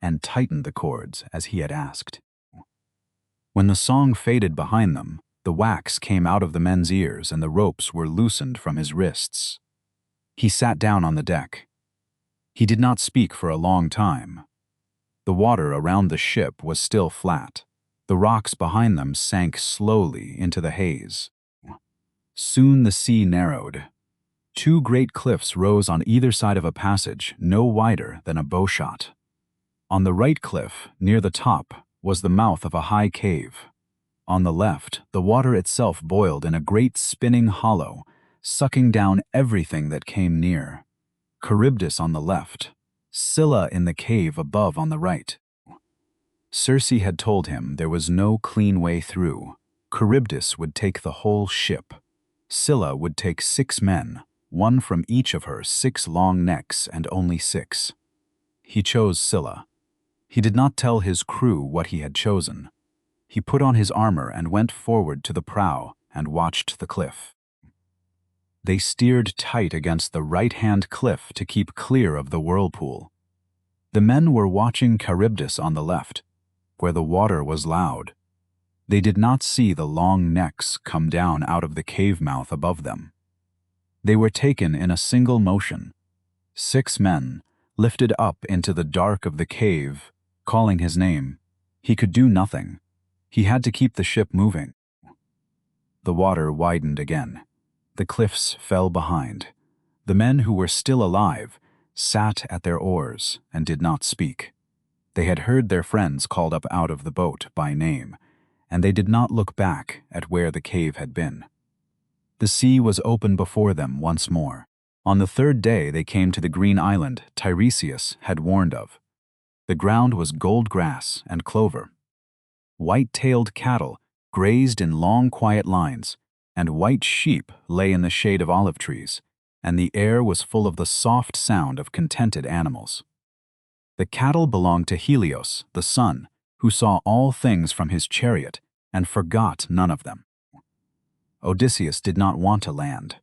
and tightened the cords as he had asked. When the song faded behind them, the wax came out of the men's ears and the ropes were loosened from his wrists. He sat down on the deck. He did not speak for a long time. The water around the ship was still flat. The rocks behind them sank slowly into the haze. Soon the sea narrowed. 2 great cliffs rose on either side of a passage no wider than a bowshot. On the right cliff, near the top, was the mouth of a high cave. On the left, the water itself boiled in a great spinning hollow, sucking down everything that came near. Charybdis on the left, Scylla in the cave above on the right. Circe had told him there was no clean way through. Charybdis would take the whole ship. Scylla would take 6 men, 1 from each of her 6 long necks and only 6. He chose Scylla. He did not tell his crew what he had chosen. He put on his armor and went forward to the prow and watched the cliff. They steered tight against the right-hand cliff to keep clear of the whirlpool. The men were watching Charybdis on the left, where the water was loud. They did not see the long necks come down out of the cave mouth above them. They were taken in a single motion. 6 men, lifted up into the dark of the cave, calling his name. He could do nothing. He had to keep the ship moving. The water widened again. The cliffs fell behind. The men who were still alive sat at their oars and did not speak. They had heard their friends called up out of the boat by name, and they did not look back at where the cave had been. The sea was open before them once more. On the third day they came to the green island Tiresias had warned of. The ground was gold grass and clover. White-tailed cattle grazed in long quiet lines, and white sheep lay in the shade of olive trees, and the air was full of the soft sound of contented animals. The cattle belonged to Helios, the sun, who saw all things from his chariot and forgot none of them. Odysseus did not want to land.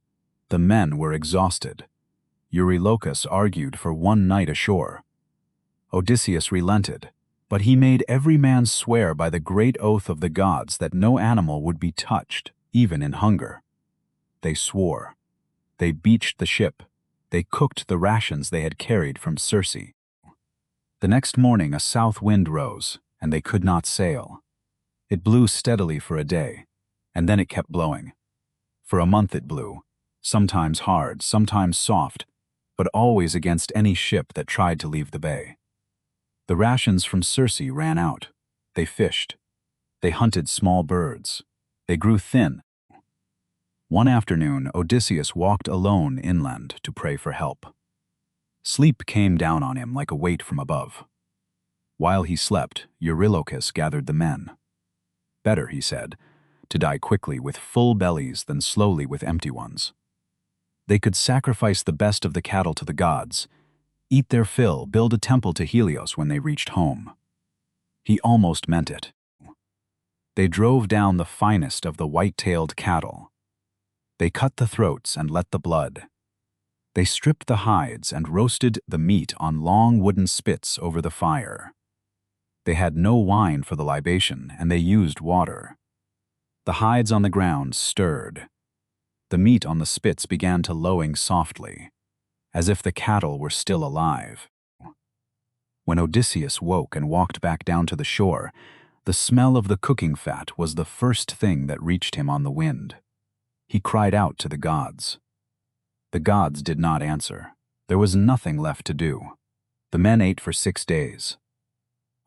The men were exhausted. Eurylochus argued for one night ashore. Odysseus relented, but he made every man swear by the great oath of the gods that no animal would be touched, even in hunger. They swore. They beached the ship. They cooked the rations they had carried from Circe. The next morning a south wind rose, and they could not sail. It blew steadily for a day, and then it kept blowing. For a month it blew, sometimes hard, sometimes soft, but always against any ship that tried to leave the bay. The rations from Circe ran out. They fished. They hunted small birds. They grew thin. One afternoon, Odysseus walked alone inland to pray for help. Sleep came down on him like a weight from above. While he slept, Eurylochus gathered the men. Better, he said, to die quickly with full bellies than slowly with empty ones. They could sacrifice the best of the cattle to the gods, eat their fill, build a temple to Helios when they reached home. He almost meant it. They drove down the finest of the white-tailed cattle. They cut the throats and let the blood. They stripped the hides and roasted the meat on long wooden spits over the fire. They had no wine for the libation, and they used water. The hides on the ground stirred. The meat on the spits began to lowing softly, as if the cattle were still alive. When Odysseus woke and walked back down to the shore, the smell of the cooking fat was the first thing that reached him on the wind. He cried out to the gods. The gods did not answer. There was nothing left to do. The men ate for 6 days.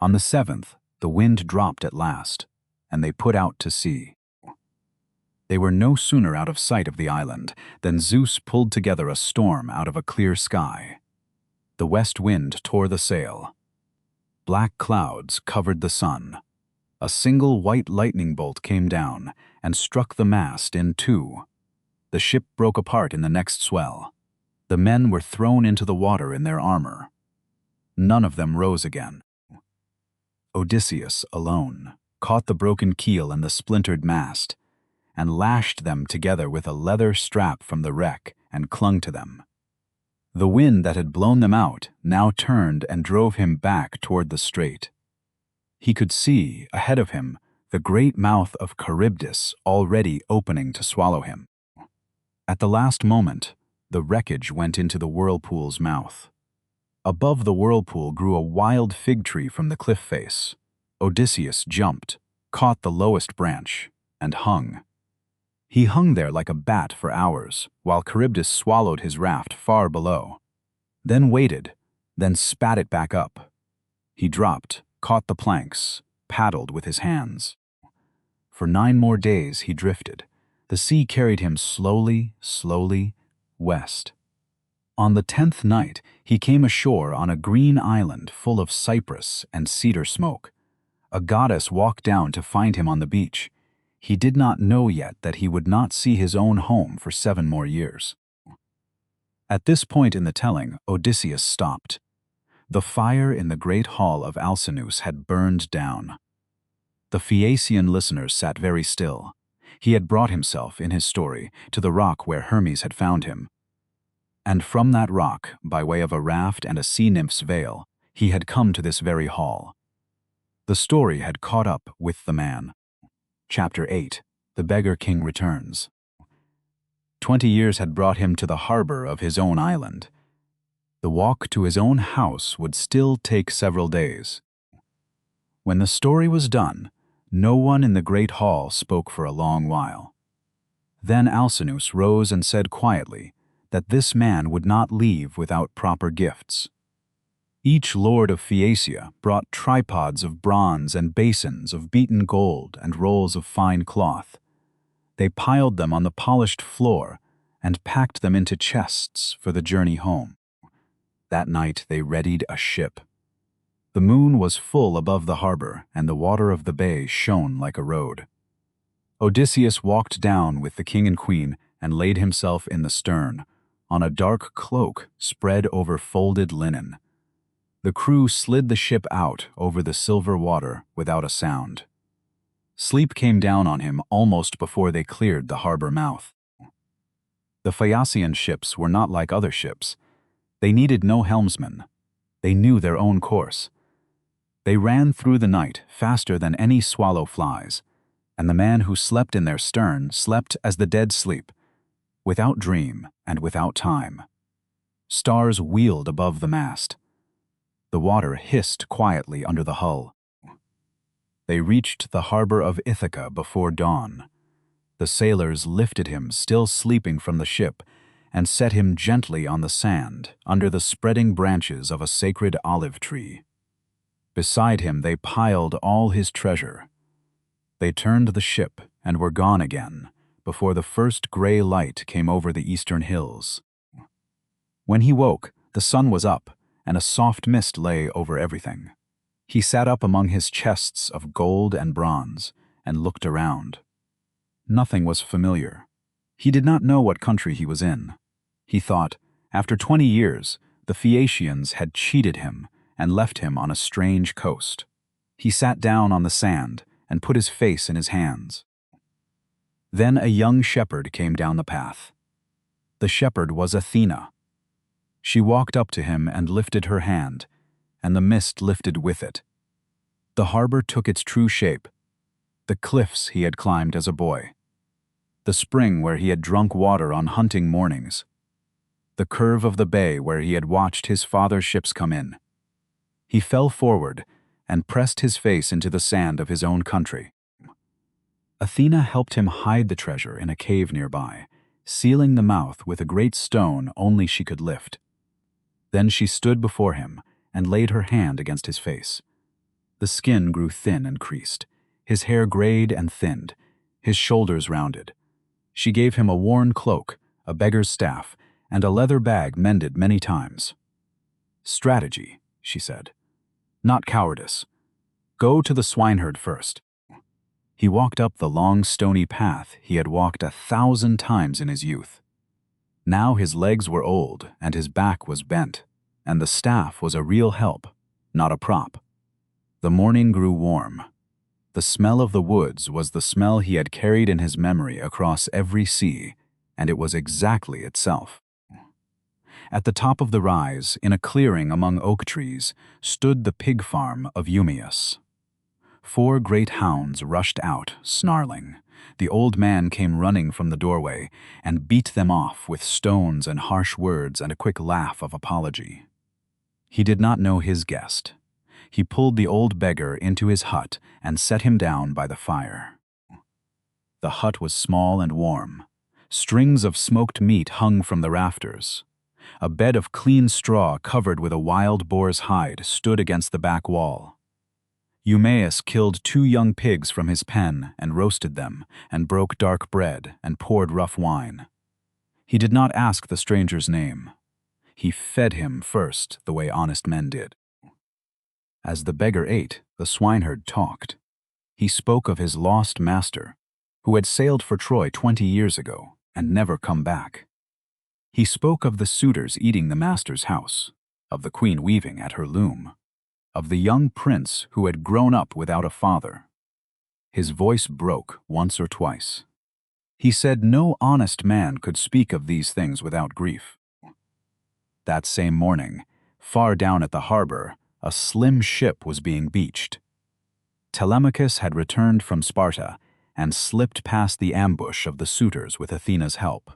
On the 7th, the wind dropped at last, and they put out to sea. They were no sooner out of sight of the island than Zeus pulled together a storm out of a clear sky. The west wind tore the sail. Black clouds covered the sun. A single white lightning bolt came down and struck the mast in two. The ship broke apart in the next swell. The men were thrown into the water in their armor. None of them rose again. Odysseus alone caught the broken keel and the splintered mast, and lashed them together with a leather strap from the wreck and clung to them. The wind that had blown them out now turned and drove him back toward the strait. He could see, ahead of him, the great mouth of Charybdis already opening to swallow him. At the last moment, the wreckage went into the whirlpool's mouth. Above the whirlpool grew a wild fig tree from the cliff face. Odysseus jumped, caught the lowest branch, and hung. He hung there like a bat for hours, while Charybdis swallowed his raft far below. Then waited, then spat it back up. He dropped, caught the planks, paddled with his hands. For 9 more days he drifted. The sea carried him slowly, slowly, west. On the 10th night, he came ashore on a green island full of cypress and cedar smoke. A goddess walked down to find him on the beach. He did not know yet that he would not see his own home for 7 more years. At this point in the telling, Odysseus stopped. The fire in the great hall of Alcinous had burned down. The Phaeacian listeners sat very still. He had brought himself, in his story, to the rock where Hermes had found him. And from that rock, by way of a raft and a sea nymph's veil, he had come to this very hall. The story had caught up with the man. Chapter 8. The Beggar King Returns. 20 years had brought him to the harbor of his own island. The walk to his own house would still take several days. When the story was done, no one in the great hall spoke for a long while. Then Alcinous rose and said quietly that this man would not leave without proper gifts. Each lord of Phaeacia brought tripods of bronze and basins of beaten gold and rolls of fine cloth. They piled them on the polished floor and packed them into chests for the journey home. That night they readied a ship. The moon was full above the harbor, and the water of the bay shone like a road. Odysseus walked down with the king and queen and laid himself in the stern, on a dark cloak spread over folded linen. The crew slid the ship out over the silver water without a sound. Sleep came down on him almost before they cleared the harbor mouth. The Phaeacian ships were not like other ships. They needed no helmsman. They knew their own course. They ran through the night faster than any swallow flies, and the man who slept in their stern slept as the dead sleep, without dream and without time. Stars wheeled above the mast. The water hissed quietly under the hull. They reached the harbor of Ithaca before dawn. The sailors lifted him, still sleeping, from the ship and set him gently on the sand under the spreading branches of a sacred olive tree. Beside him they piled all his treasure. They turned the ship and were gone again before the first gray light came over the eastern hills. When he woke, the sun was up, and a soft mist lay over everything. He sat up among his chests of gold and bronze and looked around. Nothing was familiar. He did not know what country he was in. He thought, after 20 years, the Phaeacians had cheated him and left him on a strange coast. He sat down on the sand and put his face in his hands. Then a young shepherd came down the path. The shepherd was Athena. She walked up to him and lifted her hand, and the mist lifted with it. The harbor took its true shape, the cliffs he had climbed as a boy, the spring where he had drunk water on hunting mornings, the curve of the bay where he had watched his father's ships come in. He fell forward and pressed his face into the sand of his own country. Athena helped him hide the treasure in a cave nearby, sealing the mouth with a great stone only she could lift. Then she stood before him and laid her hand against his face. The skin grew thin and creased, his hair grayed and thinned, his shoulders rounded. She gave him a worn cloak, a beggar's staff, and a leather bag mended many times. "Strategy," she said, "not cowardice. Go to the swineherd first." He walked up the long stony path he had walked 1,000 times in his youth. Now his legs were old and his back was bent, and the staff was a real help, not a prop. The morning grew warm. The smell of the woods was the smell he had carried in his memory across every sea, and it was exactly itself. At the top of the rise, in a clearing among oak trees, stood the pig farm of Eumaeus. 4 great hounds rushed out, snarling. The old man came running from the doorway and beat them off with stones and harsh words and a quick laugh of apology. He did not know his guest. He pulled the old beggar into his hut and set him down by the fire. The hut was small and warm. Strings of smoked meat hung from the rafters. A bed of clean straw covered with a wild boar's hide stood against the back wall. Eumaeus killed 2 young pigs from his pen and roasted them, and broke dark bread and poured rough wine. He did not ask the stranger's name. He fed him first the way honest men did. As the beggar ate, the swineherd talked. He spoke of his lost master, who had sailed for Troy 20 years ago and never come back. He spoke of the suitors eating the master's house, of the queen weaving at her loom, of the young prince who had grown up without a father. His voice broke once or twice. He said no honest man could speak of these things without grief. That same morning, far down at the harbor, a slim ship was being beached. Telemachus had returned from Sparta and slipped past the ambush of the suitors with Athena's help.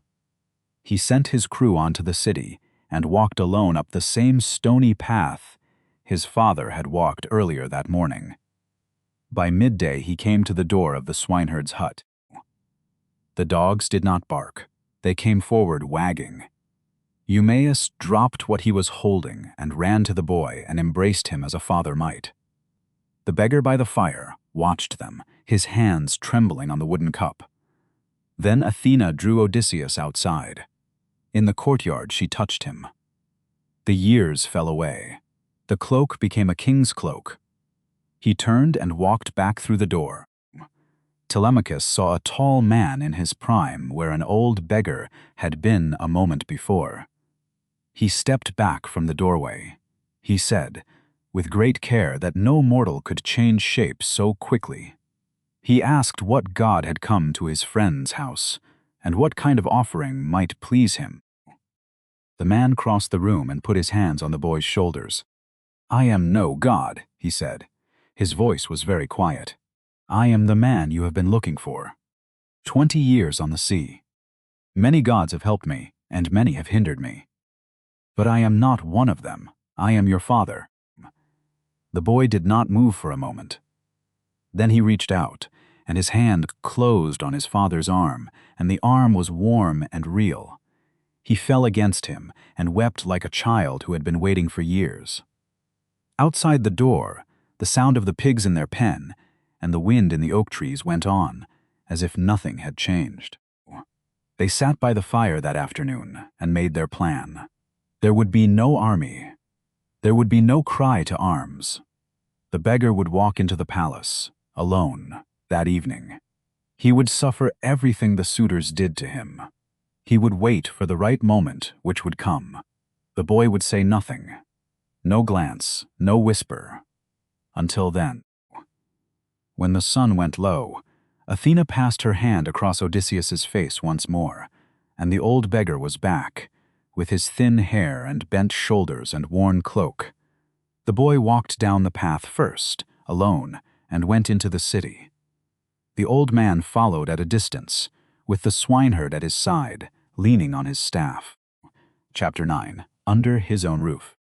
He sent his crew onto the city and walked alone up the same stony path his father had walked earlier that morning. By midday he came to the door of the swineherd's hut. The dogs did not bark. They came forward wagging. Eumaeus dropped what he was holding and ran to the boy and embraced him as a father might. The beggar by the fire watched them, his hands trembling on the wooden cup. Then Athena drew Odysseus outside. In the courtyard she touched him. The years fell away. The cloak became a king's cloak. He turned and walked back through the door. Telemachus saw a tall man in his prime where an old beggar had been a moment before. He stepped back from the doorway. He said, with great care, that no mortal could change shape so quickly. He asked what god had come to his friend's house, and what kind of offering might please him. The man crossed the room and put his hands on the boy's shoulders. "I am no god," he said. His voice was very quiet. "I am the man you have been looking for. 20 years on the sea. Many gods have helped me, and many have hindered me. But I am not one of them. I am your father." The boy did not move for a moment. Then he reached out, and his hand closed on his father's arm, and the arm was warm and real. He fell against him and wept like a child who had been waiting for years. Outside the door, the sound of the pigs in their pen and the wind in the oak trees went on, as if nothing had changed. They sat by the fire that afternoon and made their plan. There would be no army. There would be no cry to arms. The beggar would walk into the palace, alone, that evening. He would suffer everything the suitors did to him. He would wait for the right moment which would come. The boy would say nothing. No glance, no whisper. Until then. When the sun went low, Athena passed her hand across Odysseus's face once more, and the old beggar was back, with his thin hair and bent shoulders and worn cloak. The boy walked down the path first, alone, and went into the city. The old man followed at a distance, with the swineherd at his side, leaning on his staff. Chapter 9. Under his own roof.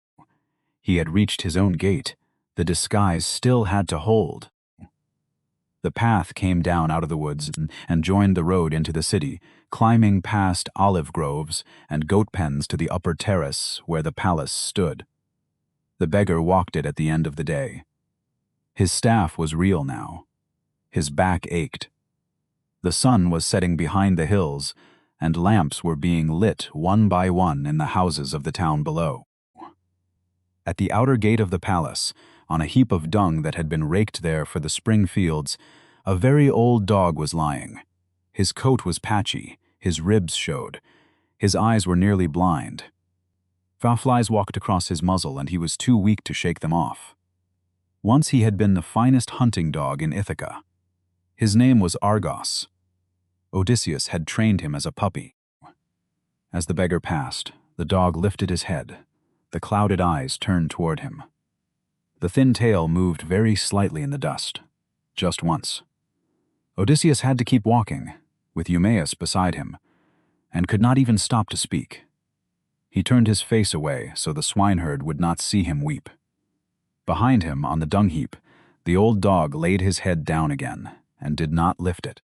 He had reached his own gate. The disguise still had to hold. The path came down out of the woods and joined the road into the city, climbing past olive groves and goat pens to the upper terrace where the palace stood. The beggar walked it at the end of the day. His staff was real now. His back ached. The sun was setting behind the hills, and lamps were being lit one by one in the houses of the town below. At the outer gate of the palace, on a heap of dung that had been raked there for the spring fields, a very old dog was lying. His coat was patchy, his ribs showed, his eyes were nearly blind. Flies walked across his muzzle, and he was too weak to shake them off. Once he had been the finest hunting dog in Ithaca. His name was Argos. Odysseus had trained him as a puppy. As the beggar passed, the dog lifted his head. The clouded eyes turned toward him. The thin tail moved very slightly in the dust, just once. Odysseus had to keep walking, with Eumaeus beside him, and could not even stop to speak. He turned his face away so the swineherd would not see him weep. Behind him, on the dung heap, the old dog laid his head down again and did not lift it.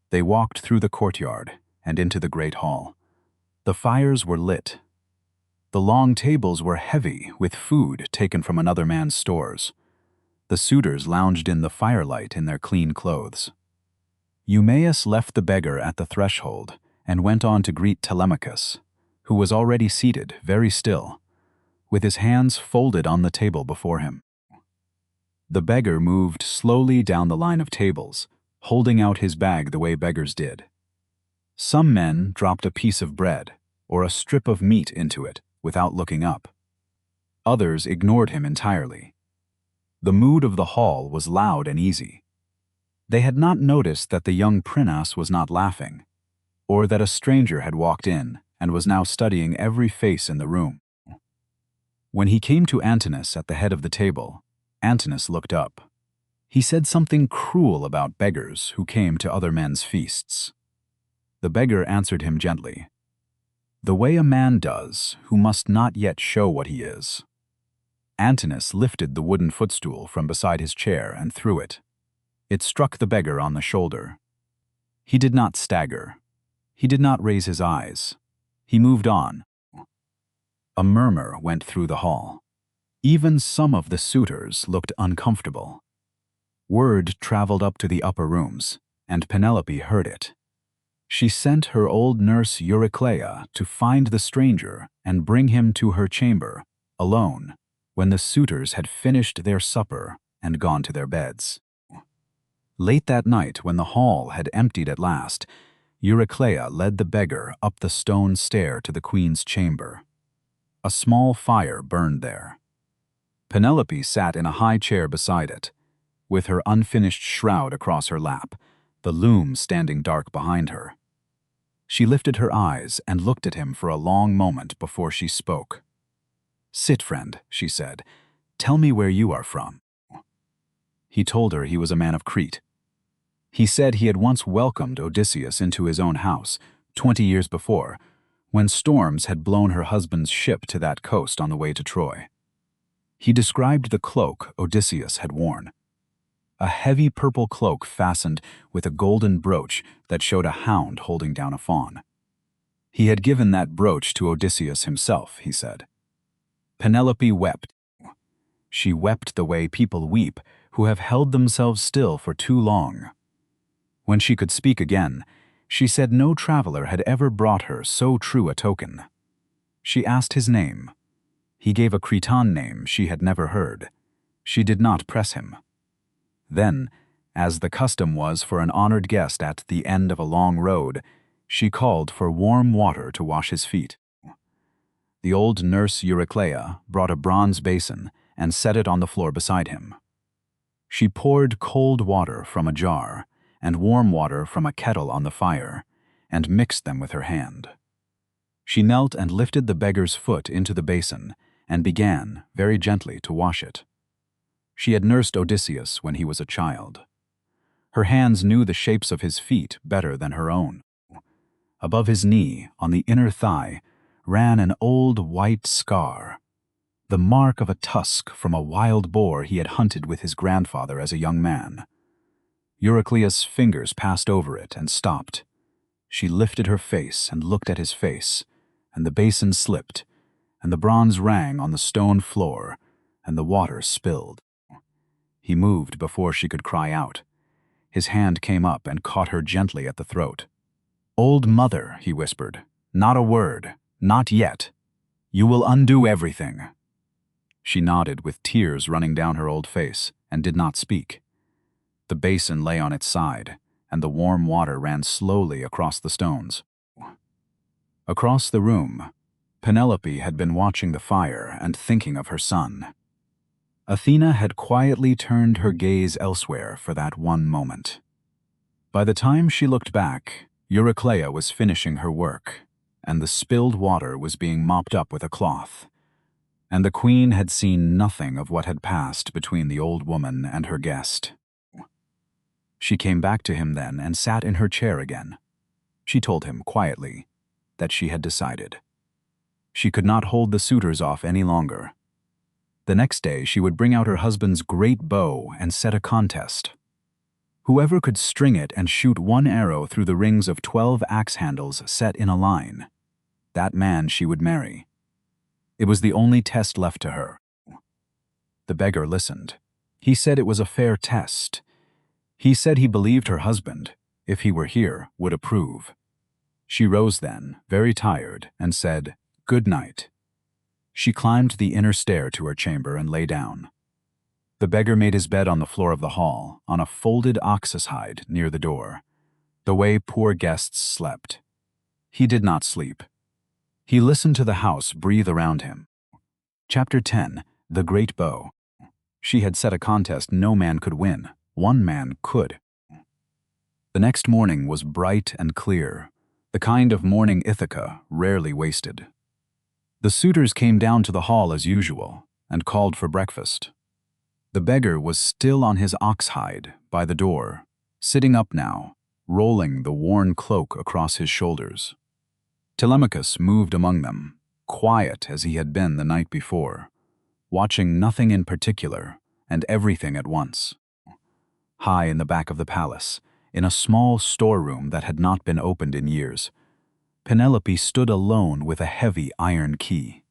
They walked through the courtyard and into the great hall. The fires were lit. The long tables were heavy with food taken from another man's stores. The suitors lounged in the firelight in their clean clothes. Eumaeus left the beggar at the threshold and went on to greet Telemachus, who was already seated, very still, with his hands folded on the table before him. The beggar moved slowly down the line of tables, holding out his bag the way beggars did. Some men dropped a piece of bread or a strip of meat into it without looking up. Others ignored him entirely. The mood of the hall was loud and easy. They had not noticed that the young Prinas was not laughing, or that a stranger had walked in and was now studying every face in the room. When he came to Antinous at the head of the table, Antinous looked up. He said something cruel about beggars who came to other men's feasts. The beggar answered him gently, "The way a man does who must not yet show what he is." Antinous lifted the wooden footstool from beside his chair and threw it. It struck the beggar on the shoulder. He did not stagger. He did not raise his eyes. He moved on, A murmur went through the hall. Even some of the suitors looked uncomfortable. Word traveled up to the upper rooms, and Penelope heard it. She sent her old nurse Eurycleia to find the stranger and bring him to her chamber, alone, when the suitors had finished their supper and gone to their beds. Late that night, when the hall had emptied at last, Eurycleia led the beggar up the stone stair to the queen's chamber. A small fire burned there. Penelope sat in a high chair beside it, with her unfinished shroud across her lap, the loom standing dark behind her. She lifted her eyes and looked at him for a long moment before she spoke. "Sit, friend," she said. "Tell me where you are from." He told her he was a man of Crete. He said he had once welcomed Odysseus into his own house, 20 years before, when storms had blown her husband's ship to that coast on the way to Troy. He described the cloak Odysseus had worn. A heavy purple cloak fastened with a golden brooch that showed a hound holding down a fawn. He had given that brooch to Odysseus himself, he said. Penelope wept. She wept the way people weep who have held themselves still for too long. When she could speak again, she said no traveler had ever brought her so true a token. She asked his name. He gave a Cretan name she had never heard. She did not press him. Then, as the custom was for an honored guest at the end of a long road, she called for warm water to wash his feet. The old nurse Eurycleia brought a bronze basin and set it on the floor beside him. She poured cold water from a jar and warm water from a kettle on the fire, and mixed them with her hand. She knelt and lifted the beggar's foot into the basin and began, very gently, to wash it. She had nursed Odysseus when he was a child. Her hands knew the shapes of his feet better than her own. Above his knee, on the inner thigh, ran an old white scar, the mark of a tusk from a wild boar he had hunted with his grandfather as a young man. Eurycleia's fingers passed over it and stopped. She lifted her face and looked at his face, and the basin slipped, and the bronze rang on the stone floor, and the water spilled. He moved before she could cry out. His hand came up and caught her gently at the throat. "Old mother," he whispered, "not a word, not yet. You will undo everything." She nodded with tears running down her old face and did not speak. The basin lay on its side, and the warm water ran slowly across the stones. Across the room, Penelope had been watching the fire and thinking of her son. Athena had quietly turned her gaze elsewhere for that one moment. By the time she looked back, Eurycleia was finishing her work, and the spilled water was being mopped up with a cloth, and the queen had seen nothing of what had passed between the old woman and her guest. She came back to him then and sat in her chair again. She told him quietly that she had decided. She could not hold the suitors off any longer. The next day she would bring out her husband's great bow and set a contest. Whoever could string it and shoot one arrow through the rings of 12 axe handles set in a line, that man she would marry. It was the only test left to her. The beggar listened. He said it was a fair test. He said he believed her husband, if he were here, would approve. She rose then, very tired, and said, "Good night." She climbed the inner stair to her chamber and lay down. The beggar made his bed on the floor of the hall, on a folded ox's hide near the door, the way poor guests slept. He did not sleep. He listened to the house breathe around him. Chapter 10. The Great Bow. She had set a contest no man could win. One man could. The next morning was bright and clear, the kind of morning Ithaca rarely wasted. The suitors came down to the hall as usual and called for breakfast. The beggar was still on his ox hide by the door, sitting up now, rolling the worn cloak across his shoulders. Telemachus moved among them, quiet as he had been the night before, watching nothing in particular and everything at once. High in the back of the palace, in a small storeroom that had not been opened in years, Penelope stood alone with a heavy iron key.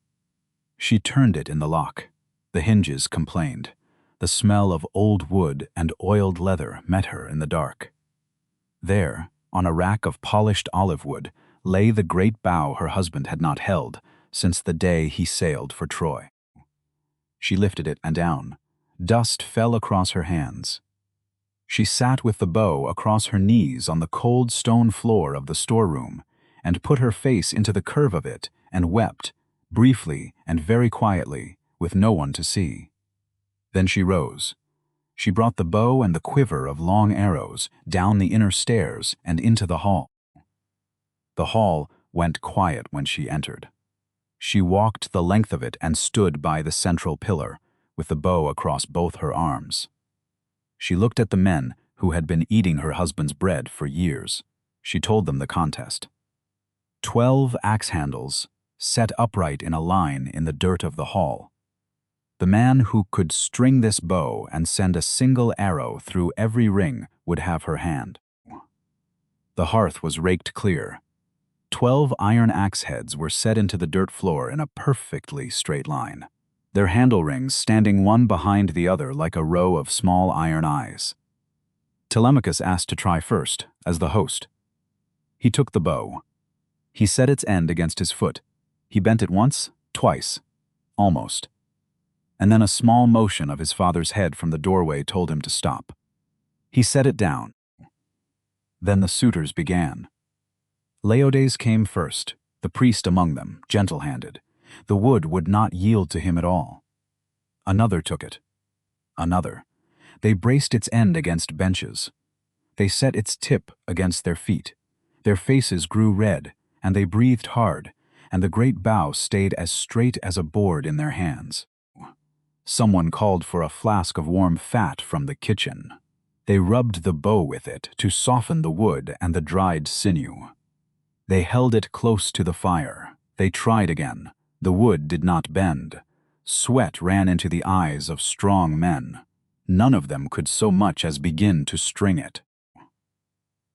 She turned it in the lock. The hinges complained. The smell of old wood and oiled leather met her in the dark. There, on a rack of polished olive wood, lay the great bow her husband had not held since the day he sailed for Troy. She lifted it and down. Dust fell across her hands. She sat with the bow across her knees on the cold stone floor of the storeroom and put her face into the curve of it and wept, briefly and very quietly, with no one to see. Then she rose. She brought the bow and the quiver of long arrows down the inner stairs and into the hall. The hall went quiet when she entered. She walked the length of it and stood by the central pillar, with the bow across both her arms. She looked at the men who had been eating her husband's bread for years. She told them the contest. 12 axe handles, set upright in a line in the dirt of the hall. The man who could string this bow and send a single arrow through every ring would have her hand. The hearth was raked clear. 12 iron axe heads were set into the dirt floor in a perfectly straight line, their handle rings standing one behind the other like a row of small iron eyes. Telemachus asked to try first, as the host. He took the bow. He set its end against his foot. He bent it once, twice, almost. And then a small motion of his father's head from the doorway told him to stop. He set it down. Then the suitors began. Leodes came first, the priest among them, gentle-handed. The wood would not yield to him at all. Another took it. Another. They braced its end against benches. They set its tip against their feet. Their faces grew red, and they breathed hard, and the great bow stayed as straight as a board in their hands. Someone called for a flask of warm fat from the kitchen. They rubbed the bow with it to soften the wood and the dried sinew. They held it close to the fire. They tried again. The wood did not bend. Sweat ran into the eyes of strong men. None of them could so much as begin to string it.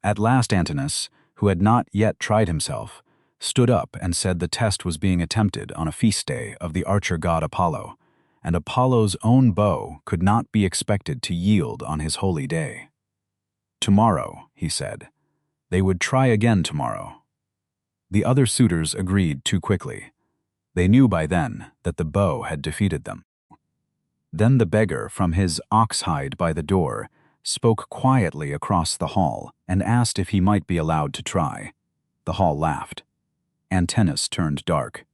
At last Antinous, who had not yet tried himself, stood up and said the test was being attempted on a feast day of the archer god Apollo, and Apollo's own bow could not be expected to yield on his holy day. Tomorrow, he said. They would try again tomorrow. The other suitors agreed too quickly. They knew by then that the bow had defeated them. Then the beggar from his ox hide by the door spoke quietly across the hall and asked if he might be allowed to try. The hall laughed. Antinous turned dark.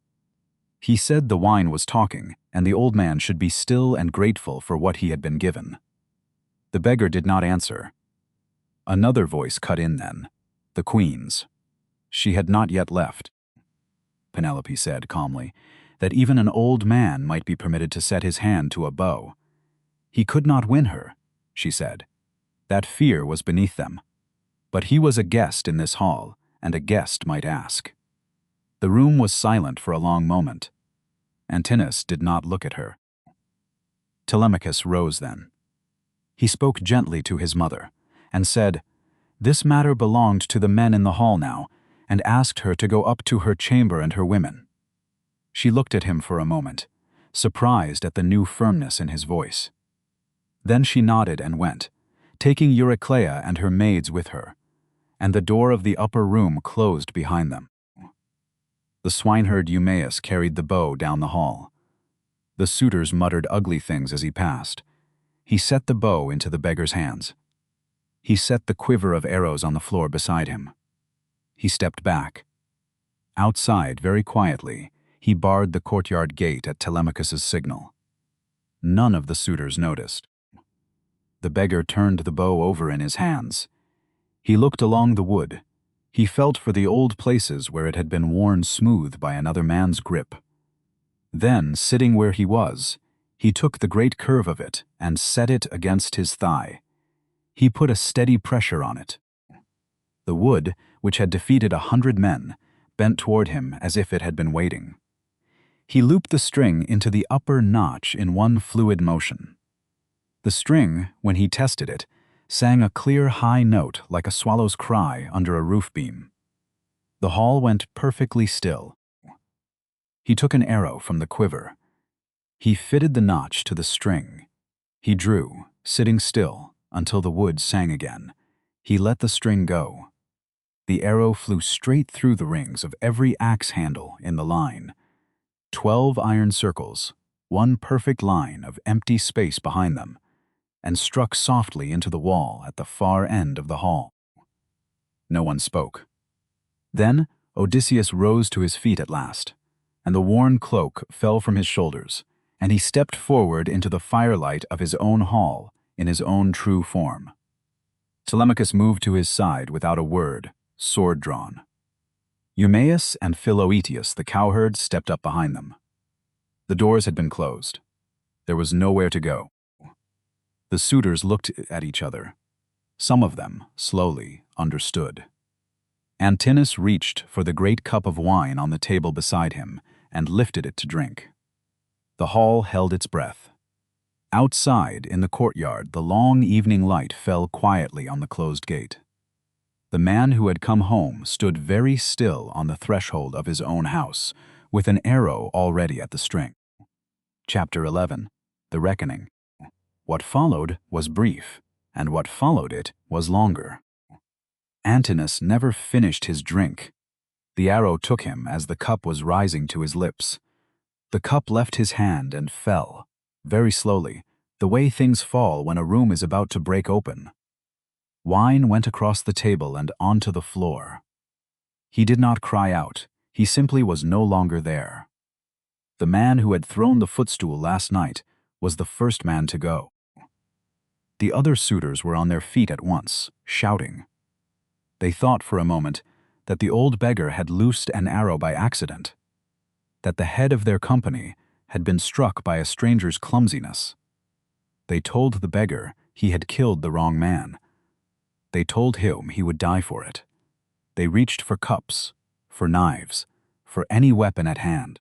He said the wine was talking, and the old man should be still and grateful for what he had been given. The beggar did not answer. Another voice cut in then, the queen's. She had not yet left. Penelope said calmly that even an old man might be permitted to set his hand to a bow. He could not win her, she said. That fear was beneath them. But he was a guest in this hall, and a guest might ask. The room was silent for a long moment. Antinous did not look at her. Telemachus rose then. He spoke gently to his mother, and said, "This matter belonged to the men in the hall now, and asked her to go up to her chamber and her women." She looked at him for a moment, surprised at the new firmness in his voice. Then she nodded and went, taking Euryclea and her maids with her, and the door of the upper room closed behind them. The swineherd Eumaeus carried the bow down the hall. The suitors muttered ugly things as he passed. He set the bow into the beggar's hands. He set the quiver of arrows on the floor beside him. He stepped back. Outside, very quietly, he barred the courtyard gate at Telemachus's signal. None of the suitors noticed. The beggar turned the bow over in his hands. He looked along the wood. He felt for the old places where it had been worn smooth by another man's grip. Then, sitting where he was, he took the great curve of it and set it against his thigh. He put a steady pressure on it. The wood, which had defeated 100 men, bent toward him as if it had been waiting. He looped the string into the upper notch in one fluid motion. The string, when he tested it, sang a clear high note like a swallow's cry under a roof beam. The hall went perfectly still. He took an arrow from the quiver He fitted the notch to the string. He drew, sitting still, until the wood sang again. He let the string go. The arrow flew straight through the rings of every axe handle in the line. 12 iron circles, one perfect line of empty space behind them, and struck softly into the wall at the far end of the hall. No one spoke. Then Odysseus rose to his feet at last, and the worn cloak fell from his shoulders, and he stepped forward into the firelight of his own hall in his own true form. Telemachus moved to his side without a word, sword drawn. Eumaeus and Philoetius the cowherd stepped up behind them. The doors had been closed. There was nowhere to go. The suitors looked at each other. Some of them, slowly, understood. Antinous reached for the great cup of wine on the table beside him and lifted it to drink. The hall held its breath. Outside, in the courtyard, the long evening light fell quietly on the closed gate. The man who had come home stood very still on the threshold of his own house, with an arrow already at the string. Chapter 11. The Reckoning. What followed was brief, and what followed it was longer. Antinous never finished his drink. The arrow took him as the cup was rising to his lips. The cup left his hand and fell, very slowly, the way things fall when a room is about to break open. Wine went across the table and onto the floor. He did not cry out. He simply was no longer there. The man who had thrown the footstool last night was the first man to go. The other suitors were on their feet at once, shouting. They thought for a moment that the old beggar had loosed an arrow by accident, that the head of their company had been struck by a stranger's clumsiness. They told the beggar he had killed the wrong man. They told him he would die for it. They reached for cups, for knives, for any weapon at hand.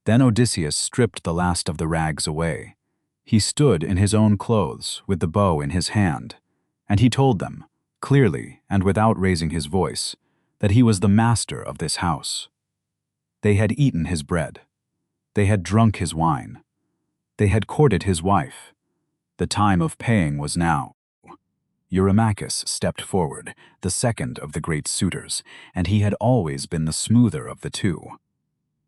Then Odysseus stripped the last of the rags away. He stood in his own clothes with the bow in his hand, and he told them, clearly and without raising his voice, that he was the master of this house. They had eaten his bread. They had drunk his wine. They had courted his wife. The time of paying was now. Eurymachus stepped forward, the second of the great suitors, and he had always been the smoother of the two.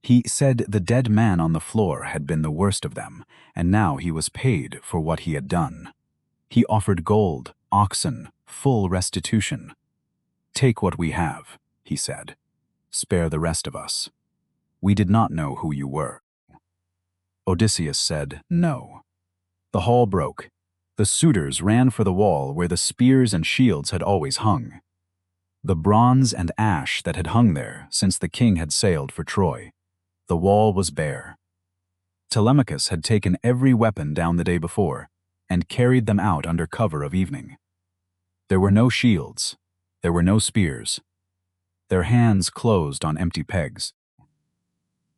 He said the dead man on the floor had been the worst of them, and now he was paid for what he had done. He offered gold, oxen, full restitution. "Take what we have," he said. "Spare the rest of us. We did not know who you were." Odysseus said no. The hall broke. The suitors ran for the wall where the spears and shields had always hung. The bronze and ash that had hung there since the king had sailed for Troy. The wall was bare. Telemachus had taken every weapon down the day before and carried them out under cover of evening. There were no shields. There were no spears. Their hands closed on empty pegs.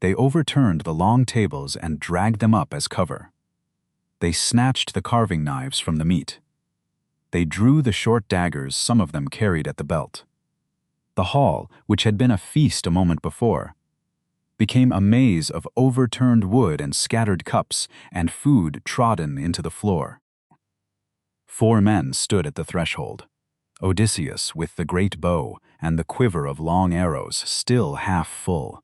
They overturned the long tables and dragged them up as cover. They snatched the carving knives from the meat. They drew the short daggers some of them carried at the belt. The hall, which had been a feast a moment before, became a maze of overturned wood and scattered cups and food trodden into the floor. 4 men stood at the threshold. Odysseus with the great bow and the quiver of long arrows still half full.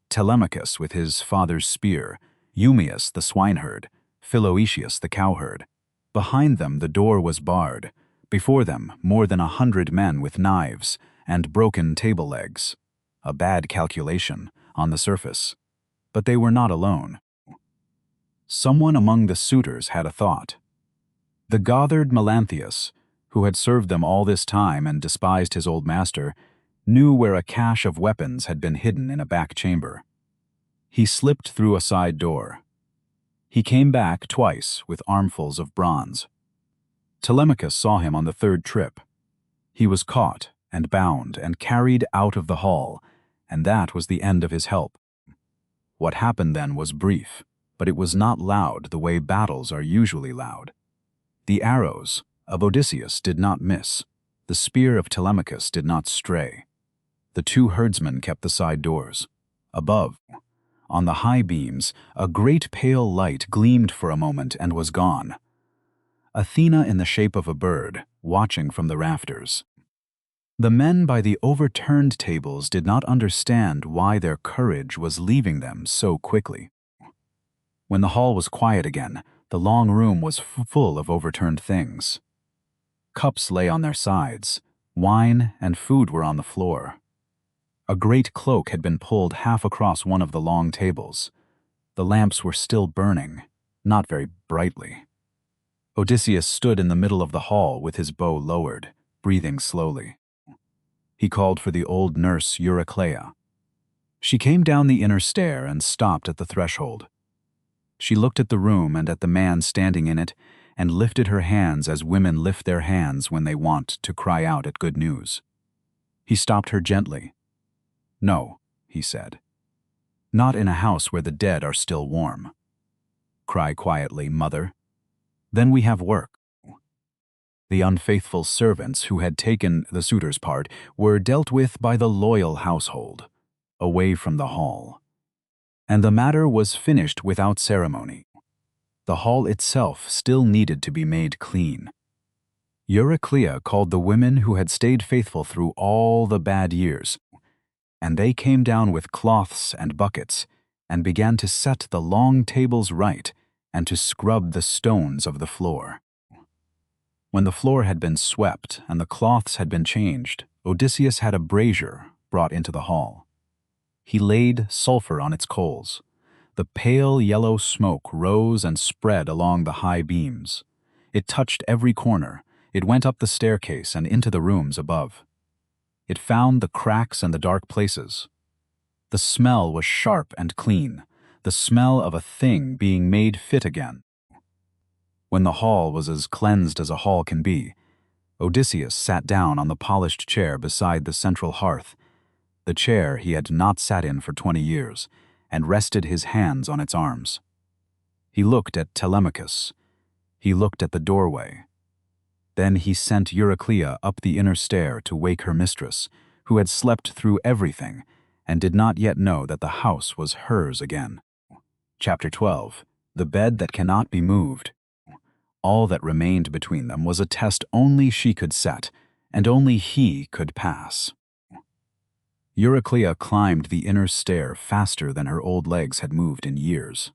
Telemachus with his father's spear, Eumaeus the swineherd, Philoetius the cowherd. Behind them the door was barred. Before them more than 100 men with knives and broken table legs. A bad calculation on the surface. But they were not alone. Someone among the suitors had a thought. The Gothard Melanthius, who had served them all this time and despised his old master, knew where a cache of weapons had been hidden in a back chamber. He slipped through a side door. He came back twice with armfuls of bronze. Telemachus saw him on the 3rd trip. He was caught and bound and carried out of the hall, and that was the end of his help. What happened then was brief, but it was not loud the way battles are usually loud. The arrows of Odysseus did not miss. The spear of Telemachus did not stray. The 2 herdsmen kept the side doors. Above, On the high beams, a great pale light gleamed for a moment and was gone. Athena in the shape of a bird, watching from the rafters. The men by the overturned tables did not understand why their courage was leaving them so quickly. When the hall was quiet again, the long room was full of overturned things. Cups lay on their sides, wine and food were on the floor. A great cloak had been pulled half across one of the long tables. The lamps were still burning, not very brightly. Odysseus stood in the middle of the hall with his bow lowered, breathing slowly. He called for the old nurse Eurycleia. She came down the inner stair and stopped at the threshold. She looked at the room and at the man standing in it and lifted her hands as women lift their hands when they want to cry out at good news. He stopped her gently. "No," he said. "Not in a house where the dead are still warm. Cry quietly, mother. Then we have work." The unfaithful servants who had taken the suitors' part were dealt with by the loyal household, away from the hall. And the matter was finished without ceremony. The hall itself still needed to be made clean. Eurycleia called the women who had stayed faithful through all the bad years, and they came down with cloths and buckets and began to set the long tables right and to scrub the stones of the floor. When the floor had been swept and the cloths had been changed, Odysseus had a brazier brought into the hall. He laid sulfur on its coals. The pale yellow smoke rose and spread along the high beams. It touched every corner. It went up the staircase and into the rooms above. It found the cracks and the dark places. The smell was sharp and clean, the smell of a thing being made fit again. When the hall was as cleansed as a hall can be, Odysseus sat down on the polished chair beside the central hearth, the chair he had not sat in for 20 years, and rested his hands on its arms. He looked at Telemachus. He looked at the doorway. Then he sent Eurycleia up the inner stair to wake her mistress, who had slept through everything and did not yet know that the house was hers again. Chapter 12. The Bed That Cannot Be Moved. All that remained between them was a test only she could set, and only he could pass. Eurycleia climbed the inner stair faster than her old legs had moved in years.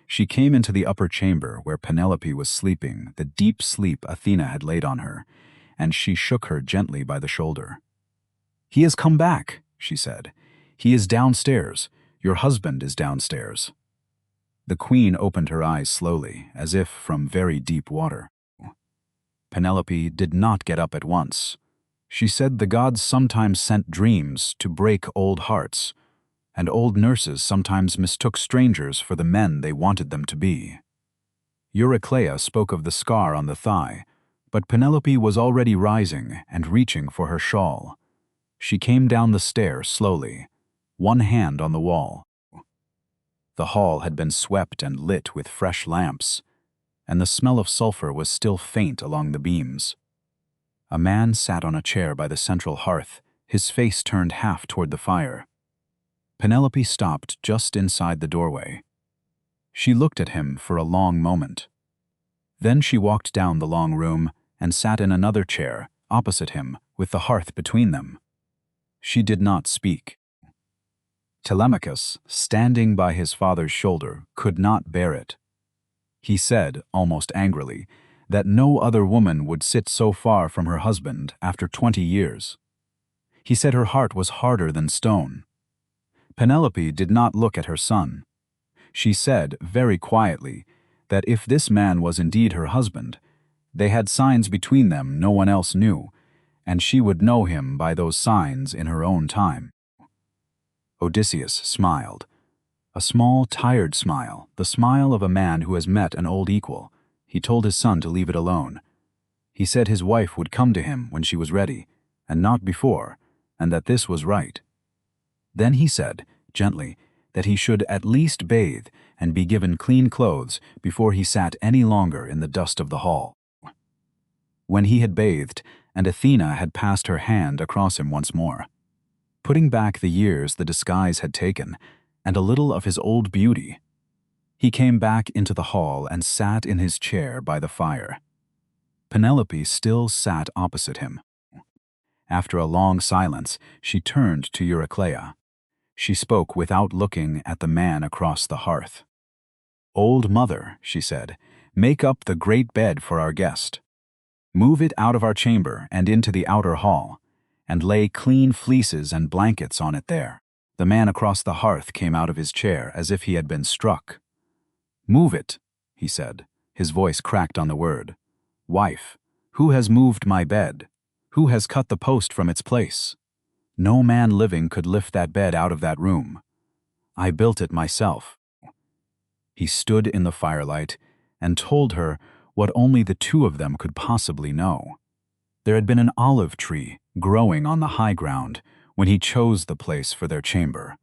She came into the upper chamber where Penelope was sleeping, the deep sleep Athena had laid on her, and she shook her gently by the shoulder. "He has come back," she said. "He is downstairs. Your husband is downstairs." The queen opened her eyes slowly, as if from very deep water. Penelope did not get up at once. She said the gods sometimes sent dreams to break old hearts, and old nurses sometimes mistook strangers for the men they wanted them to be. Eurycleia spoke of the scar on the thigh, but Penelope was already rising and reaching for her shawl. She came down the stair slowly, one hand on the wall. The hall had been swept and lit with fresh lamps, and the smell of sulfur was still faint along the beams. A man sat on a chair by the central hearth, his face turned half toward the fire. Penelope stopped just inside the doorway. She looked at him for a long moment. Then she walked down the long room and sat in another chair opposite him with the hearth between them. She did not speak. Telemachus, standing by his father's shoulder, could not bear it. He said, almost angrily, that no other woman would sit so far from her husband after 20 years. He said her heart was harder than stone. Penelope did not look at her son. She said, very quietly, that if this man was indeed her husband, they had signs between them no one else knew, and she would know him by those signs in her own time. Odysseus smiled. A small, tired smile, the smile of a man who has met an old equal. He told his son to leave it alone. He said his wife would come to him when she was ready, and not before, and that this was right. Then he said, gently, that he should at least bathe and be given clean clothes before he sat any longer in the dust of the hall. When he had bathed, and Athena had passed her hand across him once more, putting back the years the disguise had taken, and a little of his old beauty. He came back into the hall and sat in his chair by the fire. Penelope still sat opposite him. After a long silence, she turned to Eurycleia. She spoke without looking at the man across the hearth. "Old mother," she said, "make up the great bed for our guest. Move it out of our chamber and into the outer hall, and lay clean fleeces and blankets on it there." The man across the hearth came out of his chair as if he had been struck. "Move it," he said. His voice cracked on the word. "Wife, who has moved my bed? Who has cut the post from its place? No man living could lift that bed out of that room. I built it myself." He stood in the firelight and told her what only the two of them could possibly know. There had been an olive tree growing on the high ground when he chose the place for their chamber.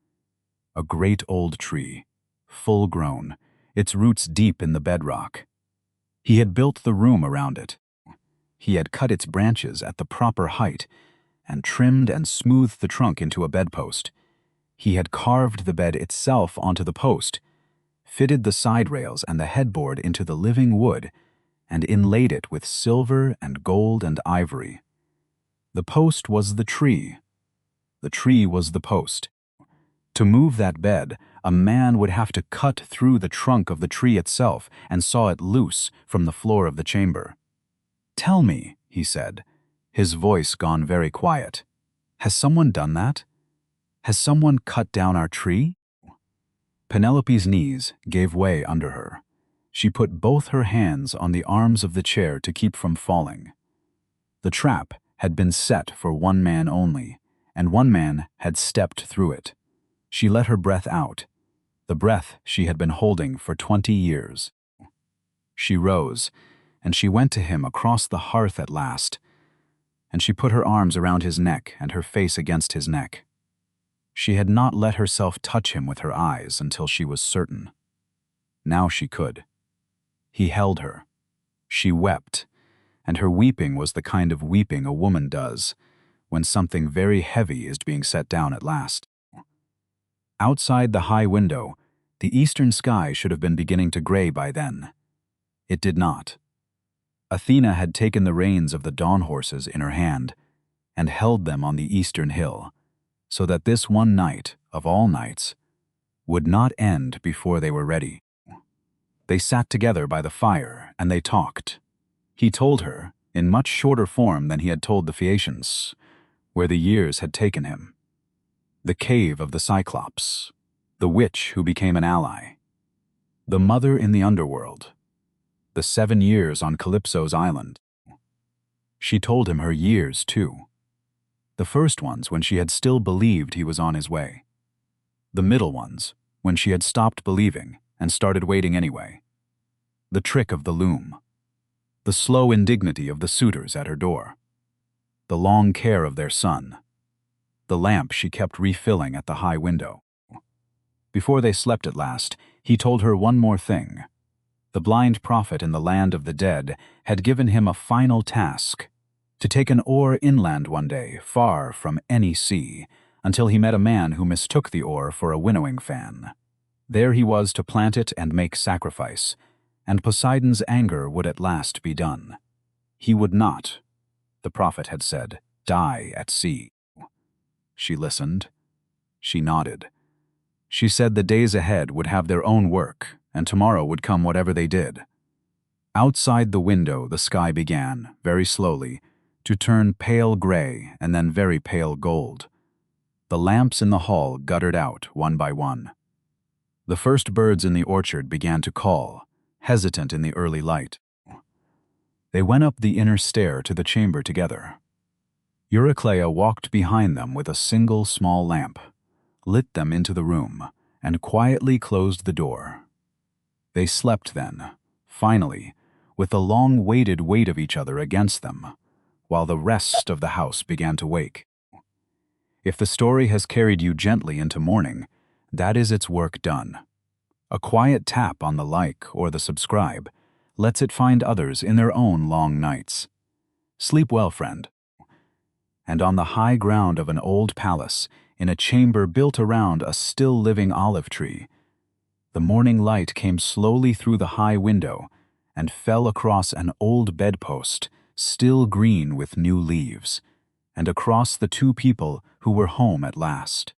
A great old tree, full-grown, its roots deep in the bedrock. He had built the room around it. He had cut its branches at the proper height and trimmed and smoothed the trunk into a bedpost. He had carved the bed itself onto the post, fitted the side rails and the headboard into the living wood, and inlaid it with silver and gold and ivory. The post was the tree. The tree was the post. To move that bed, a man would have to cut through the trunk of the tree itself and saw it loose from the floor of the chamber. "Tell me," he said, his voice gone very quiet, "has someone done that? Has someone cut down our tree?" Penelope's knees gave way under her. She put both her hands on the arms of the chair to keep from falling. The trap had been set for one man only, and one man had stepped through it. She let her breath out, the breath she had been holding for 20 years. She rose, and she went to him across the hearth at last, and she put her arms around his neck and her face against his neck. She had not let herself touch him with her eyes until she was certain. Now she could. He held her. She wept, and her weeping was the kind of weeping a woman does when something very heavy is being set down at last. Outside the high window, the eastern sky should have been beginning to gray by then. It did not. Athena had taken the reins of the dawn horses in her hand and held them on the eastern hill, so that this one night, of all nights, would not end before they were ready. They sat together by the fire and they talked. He told her, in much shorter form than he had told the Phaeacians, where the years had taken him. The cave of the Cyclops, the witch who became an ally, the mother in the underworld, the 7 years on Calypso's island. She told him her years, too. The first ones when she had still believed he was on his way. The middle ones when she had stopped believing and started waiting anyway. The trick of the loom. The slow indignity of the suitors at her door. The long care of their son. The lamp she kept refilling at the high window. Before they slept at last, he told her one more thing. The blind prophet in the land of the dead had given him a final task, to take an oar inland one day, far from any sea, until he met a man who mistook the oar for a winnowing fan. There he was to plant it and make sacrifice, and Poseidon's anger would at last be done. He would not, the prophet had said, die at sea. She listened. She nodded. She said the days ahead would have their own work, and tomorrow would come whatever they did. Outside the window, the sky began, very slowly, to turn pale gray and then very pale gold. The lamps in the hall guttered out one by one. The first birds in the orchard began to call, hesitant in the early light. They went up the inner stair to the chamber together. Eurycleia walked behind them with a single small lamp, lit them into the room, and quietly closed the door. They slept then, finally, with the long-waited weight of each other against them, while the rest of the house began to wake. If the story has carried you gently into morning, that is its work done. A quiet tap on the like or the subscribe lets it find others in their own long nights. Sleep well, friend. And on the high ground of an old palace, in a chamber built around a still-living olive tree. The morning light came slowly through the high window and fell across an old bedpost, still green with new leaves, and across the two people who were home at last.